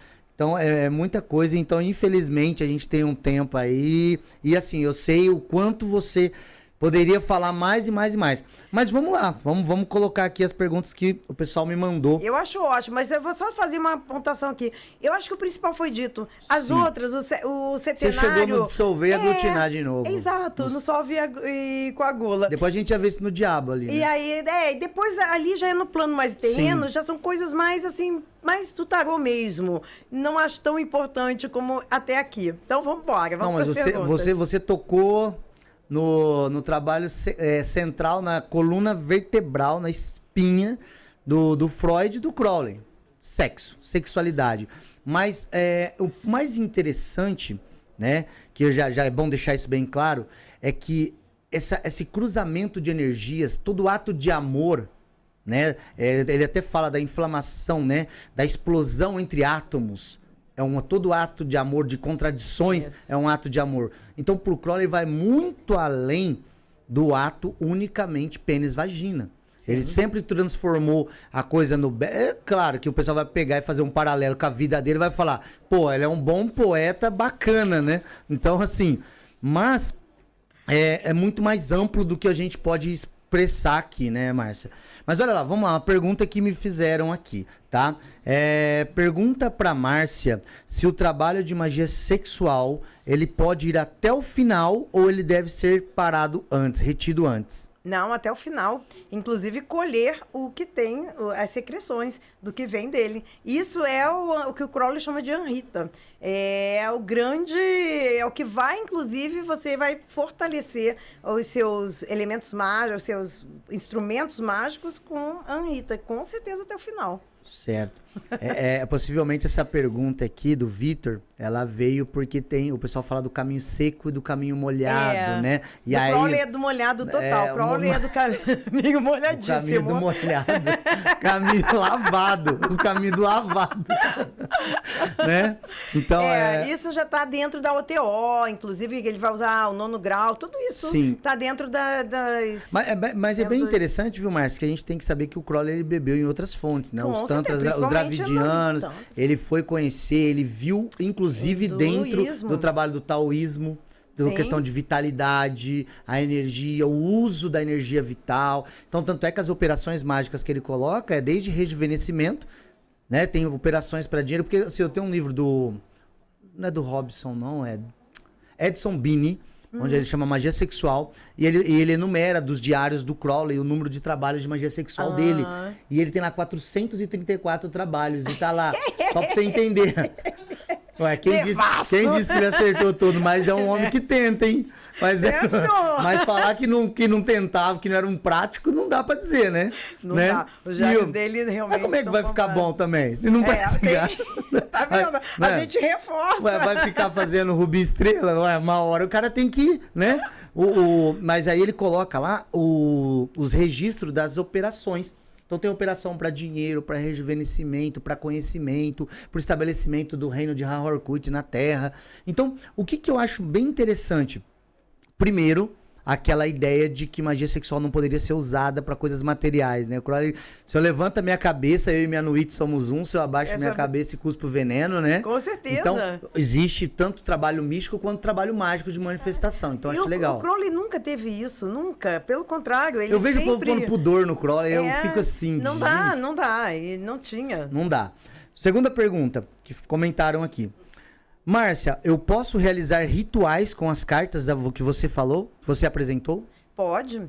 é muita coisa. Então, infelizmente, a gente tem um tempo aí. E assim, eu sei o quanto você poderia falar mais e mais e mais. Mas vamos lá, vamos colocar aqui as perguntas que o pessoal me mandou. Eu acho ótimo, mas eu vou só fazer uma pontuação aqui. Eu acho que o principal foi dito. As Sim. outras, o centenário... Você chegou no dissolver e aglutinar de novo. Exato, no solve e coagula. Depois a gente já vê isso no diabo ali, né? E aí, depois ali já é no plano mais terreno, Sim. já são coisas mais assim, mais do tarô mesmo. Não acho tão importante como até aqui. Então vamos embora, vamos Não, mas pras perguntas. você tocou no trabalho central, na coluna vertebral, na espinha do Freud e do Crowley. Sexualidade. Mas o mais interessante, né, que já é bom deixar isso bem claro, é que esse cruzamento de energias, todo ato de amor, né, ele até fala da inflamação, né, da explosão entre átomos. Todo ato de amor, de contradições, é um ato de amor. Então, pro Crowley, vai muito além do ato unicamente pênis-vagina. Ele sempre transformou a coisa no... É claro que o pessoal vai pegar e fazer um paralelo com a vida dele e vai falar, pô, ele é um bom poeta bacana, né? Então, assim, mas é muito mais amplo do que a gente pode expressar aqui, né, Márcia? Mas olha lá, vamos lá, uma pergunta que me fizeram aqui, tá? Pergunta pra Márcia se o trabalho de magia sexual, ele pode ir até o final ou ele deve ser parado antes, retido antes? Não, até o final. Inclusive, colher o que tem, as secreções do que vem dele. Isso é o que o Crowley chama de Anrita. É o que vai, inclusive, você vai fortalecer os seus elementos mágicos, os seus instrumentos mágicos com Anrita. Com certeza até o final. Certo. Possivelmente essa pergunta aqui do Vitor, ela veio porque o pessoal fala do caminho seco e do caminho molhado, né? E o Crowley é do molhado total. O Crowley é do caminho molhadíssimo. O caminho do molhado. Caminho lavado. O caminho do lavado. Né? Então, isso já está dentro da OTO, inclusive ele vai usar o 9º grau, tudo isso está dentro das... Mas é bem interessante, viu, Márcia, que a gente tem que saber que o Crowley ele bebeu em outras fontes, né? Os tantras, os dravidianos, ele foi conhecer, ele viu, inclusive, dentro do trabalho do taoísmo, da questão de vitalidade, a energia, o uso da energia vital. Então, tanto é que as operações mágicas que ele coloca é desde rejuvenescimento, né? Tem operações para dinheiro, porque assim, eu tenho um livro não é do Robson, não, é Edson Bini, onde ele chama Magia Sexual, e ele enumera dos diários do Crowley o número de trabalhos de magia sexual dele. E ele tem lá 434 trabalhos, e tá lá, só pra você entender. Ué, quem disse que ele acertou tudo? Mas é um homem que tenta, hein? Mas falar que não tentava, que não era um prático, não dá pra dizer, né? Não né? dá. Os jogos dele realmente. Mas como é que vai ficar bom também? Se não praticar. Tá vendo? A gente reforça. Ué, vai ficar fazendo Rubi Estrela? Ué, uma hora o cara tem que, né? Mas aí ele coloca lá os registros das operações. Então tem operação para dinheiro, para rejuvenescimento, para conhecimento, para o estabelecimento do reino de Ra-Hoor-Khuit na Terra. Então, o que eu acho bem interessante? Primeiro, aquela ideia de que magia sexual não poderia ser usada para coisas materiais, né? Se eu levanto a minha cabeça, eu e minha Nuit somos um, se eu abaixo minha cabeça e cuspo veneno, né? Com certeza. Então, existe tanto trabalho místico quanto trabalho mágico de manifestação. Então, acho legal. O Crowley nunca teve isso, nunca. Pelo contrário, ele eu vejo sempre... o povo pondo pudor no Crowley, eu fico assim... Não dá, e não tinha. Não dá. Segunda pergunta, que comentaram aqui. Márcia, eu posso realizar rituais com as cartas que você falou, que você apresentou? Pode.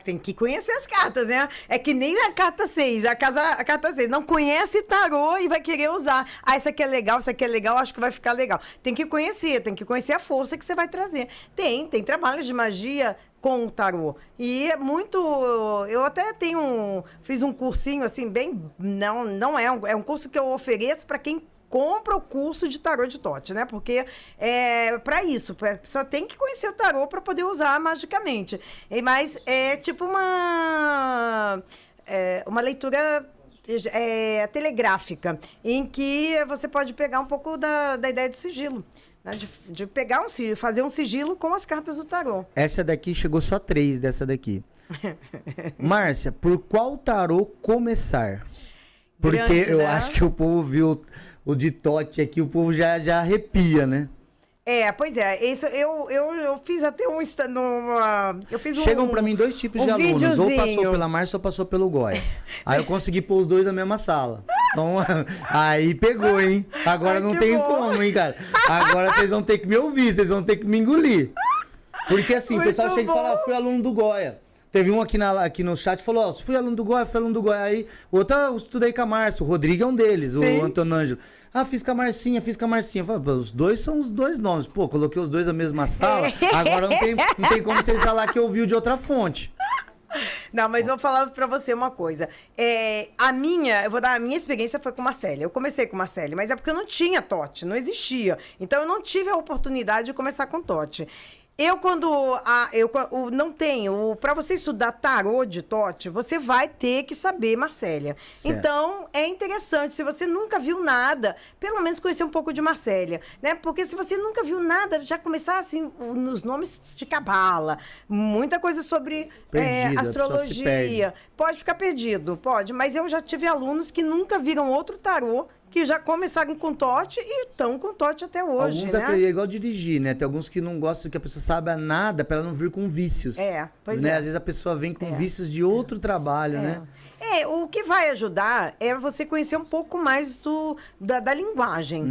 Tem que conhecer as cartas, né? É que nem a carta 6, a carta 6. Não conhece tarô e vai querer usar. Ah, isso aqui é legal, acho que vai ficar legal. Tem que conhecer a força que você vai trazer. Tem trabalhos de magia com o tarô. E é muito... Eu até fiz um cursinho, assim, bem... Não é um curso que eu ofereço para quem compra o curso de tarô de Thoth, né? Porque para isso, a pessoa tem que conhecer o tarô para poder usar magicamente. Mas é tipo uma leitura telegráfica, em que você pode pegar um pouco da ideia do sigilo. Né? De pegar fazer um sigilo com as cartas do tarô. Essa daqui chegou só 3 dessa daqui. Márcia, por qual tarô começar? Porque Grande, eu né? acho que o povo viu o de Thoth aqui, o povo já arrepia, né? Pois é. Isso, eu fiz até Chegam pra mim 2 tipos de alunos. videozinho. Ou passou pela Márcia ou passou pelo Goya. Aí eu consegui pôr os 2 na mesma sala. Então, aí pegou, hein? Agora não tem como, hein, cara? Agora vocês vão ter que me ouvir, vocês vão ter que me engolir. Porque assim, o pessoal chega e fala, fui aluno do Goya. Teve um aqui no chat que falou, fui aluno do Goya. Aí, outro, eu estudei com a Márcia, o Rodrigo é um deles, Sim. o Antônio Ângelo. Fiz com a Marcinha. Eu falei, os 2 são os 2 nomes. Pô, coloquei os 2 na mesma sala, agora não tem como vocês falar que ouviu de outra fonte. Não, mas vou falar pra você uma coisa. Eu vou dar a minha experiência foi com Marcélia. Eu comecei com Marcélia, mas é porque eu não tinha Thoth, não existia. Então eu não tive a oportunidade de começar com Thoth. Não tenho. Para você estudar tarô de Thoth, você vai ter que saber Marcélia. Certo. Então, é interessante. Se você nunca viu nada, pelo menos conhecer um pouco de Marcélia, né? Porque se você nunca viu nada, já começar assim, nos nomes de cabala, muita coisa sobre astrologia. Pode ficar perdido, pode. Mas eu já tive alunos que nunca viram outro tarô, que já começaram com Thoth e estão com Thoth até hoje, alguns né? é igual dirigir, né? Tem alguns que não gostam que a pessoa saiba nada pra ela não vir com vícios. Pois né? é. Às vezes a pessoa vem com vícios de outro trabalho, né? O que vai ajudar é você conhecer um pouco mais da linguagem.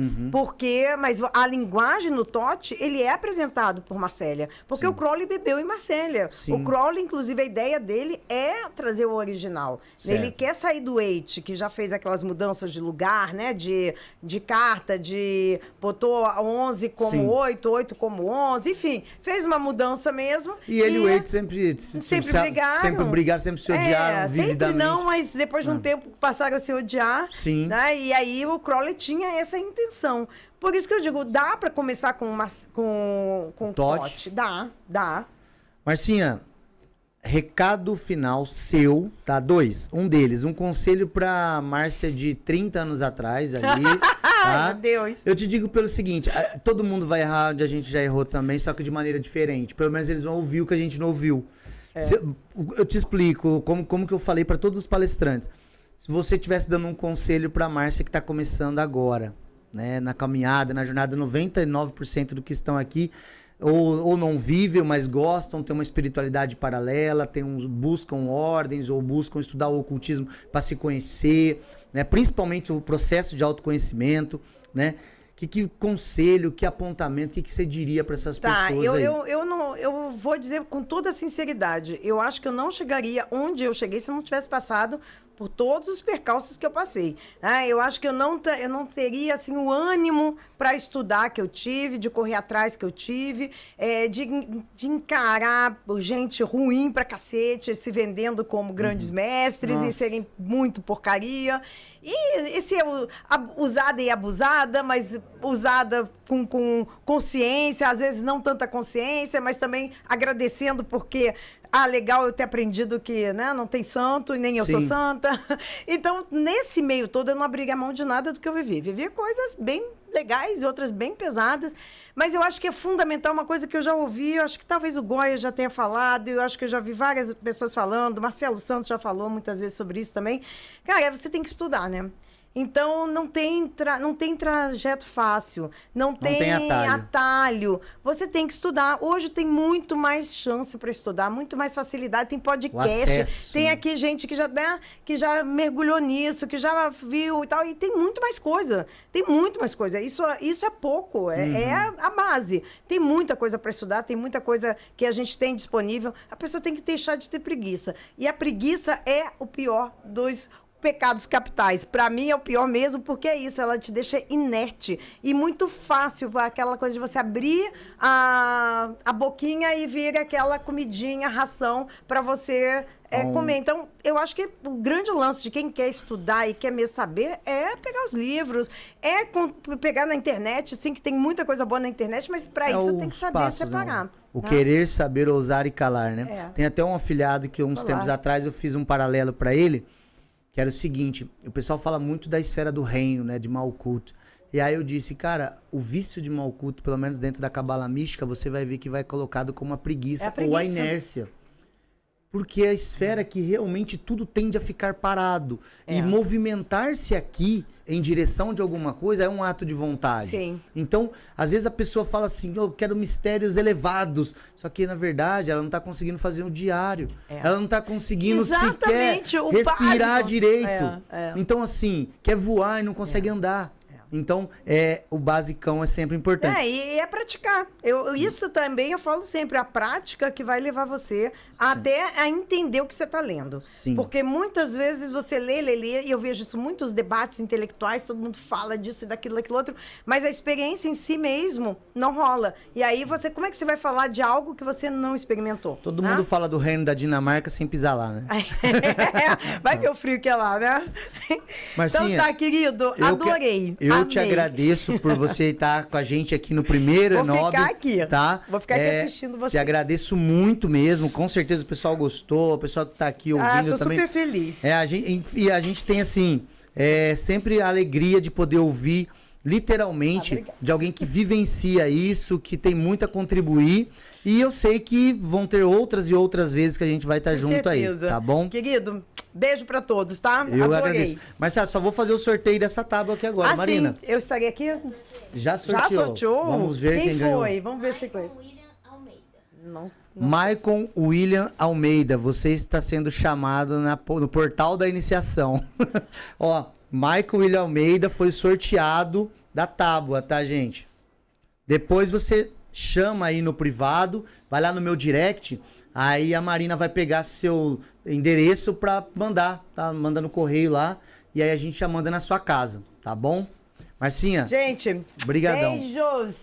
Mas a linguagem no Thoth, ele é apresentado por Marcélia. Porque Sim. o Crowley bebeu em Marcélia. Sim. O Crowley, inclusive, a ideia dele é trazer o original. Certo. Ele quer sair do Eight, que já fez aquelas mudanças de lugar, né? De carta, botou 11 como Sim. 8, 8 como 11, enfim. Fez uma mudança mesmo. E ele e o Eight sempre brigaram. Sempre se odiaram vividamente. Não, mas depois de um tempo passaram a se odiar. Sim. Né? E aí o Crowley tinha essa intenção. Por isso que eu digo, dá para começar com Thoth? Dá. Marcinha, recado final seu, tá? 2. Um deles, um conselho pra Márcia de 30 anos atrás ali, tá? Ai, meu Deus. Eu te digo pelo seguinte, todo mundo vai errar onde a gente já errou também, só que de maneira diferente. Pelo menos eles vão ouvir o que a gente não ouviu. Eu te explico como que eu falei para todos os palestrantes. Se você estivesse dando um conselho para a Márcia que está começando agora, né, na caminhada, na jornada, 99% do que estão aqui ou não vivem, mas gostam, tem uma espiritualidade paralela, buscam ordens ou buscam estudar o ocultismo para se conhecer, né, principalmente o processo de autoconhecimento, né? Que conselho, que apontamento, que você diria para essas pessoas aí? Eu vou dizer com toda sinceridade, eu acho que eu não chegaria onde eu cheguei se eu não tivesse passado por todos os percalços que eu passei. Né? Eu acho que eu não teria assim, o ânimo para estudar que eu tive, de correr atrás que eu tive, de encarar gente ruim pra cacete, se vendendo como grandes mestres e serem muito porcaria. E ser usada e abusada, mas usada com consciência, às vezes não tanta consciência, mas também agradecendo porque... legal eu ter aprendido que, né, não tem santo e nem eu sou santa. Então, nesse meio todo, eu não abri a mão de nada do que eu vivi. Vivi coisas bem legais e outras bem pesadas. Mas eu acho que é fundamental uma coisa que eu já ouvi, eu acho que talvez o Goya já tenha falado, eu acho que eu já vi várias pessoas falando, Marcelo Santos já falou muitas vezes sobre isso também. Cara, você tem que estudar, né? Então, não tem trajeto fácil, não tem atalho. Você tem que estudar. Hoje tem muito mais chance para estudar, muito mais facilidade. Tem podcast, tem aqui gente que já mergulhou nisso, que já viu e tal. E tem muito mais coisa. Tem muito mais coisa. Isso é pouco, é a base. Tem muita coisa para estudar, tem muita coisa que a gente tem disponível. A pessoa tem que deixar de ter preguiça. E a preguiça é o pior dos pecados capitais. Para mim é o pior mesmo, porque é isso, ela te deixa inerte e muito fácil, aquela coisa de você abrir a boquinha e vir aquela comidinha, ração para você comer. Então, eu acho que o grande lance de quem quer estudar e quer mesmo saber é pegar os livros, pegar na internet, sim, que tem muita coisa boa na internet, mas para isso tem que saber separar. Né? O querer, saber, ousar e calar, né? Tem até um afilhado que uns tempos atrás eu fiz um paralelo para ele, que era o seguinte, o pessoal fala muito da esfera do reino, né, de Malkuth. E aí eu disse, cara, o vício de Malkuth, pelo menos dentro da cabala mística, você vai ver que vai colocado como a preguiça, ou a inércia. Porque é a esfera que realmente tudo tende a ficar parado. E movimentar-se aqui em direção de alguma coisa é um ato de vontade. Sim. Então, às vezes a pessoa fala assim, eu quero mistérios elevados. Só que, na verdade, ela não está conseguindo fazer o diário. Ela não está conseguindo sequer respirar direito. Então, assim, quer voar e não consegue andar. Então, o basicão é sempre importante. E é praticar. Isso também eu falo sempre, a prática que vai levar você até a entender o que você está lendo. Sim. Porque muitas vezes você lê, e eu vejo isso muitos debates intelectuais, todo mundo fala disso e daquilo, outro, mas a experiência em si mesmo não rola. E aí como é que você vai falar de algo que você não experimentou? Todo mundo fala do reino da Dinamarca sem pisar lá, né? Vai ver o frio que é lá, né? Marcinha, então tá, querido, adorei. Eu te agradeço por você estar com a gente aqui no Primeiro Vou ficar aqui. Tá? Vou ficar aqui assistindo você. Te agradeço muito mesmo. Com certeza o pessoal gostou, o pessoal que está aqui ouvindo tô também. Super feliz. A gente tem, assim, sempre a alegria de poder ouvir, literalmente, de alguém que vivencia isso, que tem muito a contribuir. E eu sei que vão ter outras e outras vezes que a gente vai estar junto aí, tá bom? Querido, beijo pra todos, tá? Eu agradeço. Marcelo, só vou fazer o sorteio dessa tábua aqui agora, Marina. Sim. Eu estarei aqui? Já sorteou? Vamos ver quem ganhou. Quem foi? Vamos ver se foi. Maicon William Almeida, você está sendo chamado no portal da iniciação. Ó, Maicon William Almeida foi sorteado da tábua, tá, gente? Depois você chama aí no privado, vai lá no meu direct, aí a Marina vai pegar seu endereço pra mandar, tá? Manda no correio lá, e aí a gente já manda na sua casa, tá bom? Marcinha, gente, brigadão. Beijos!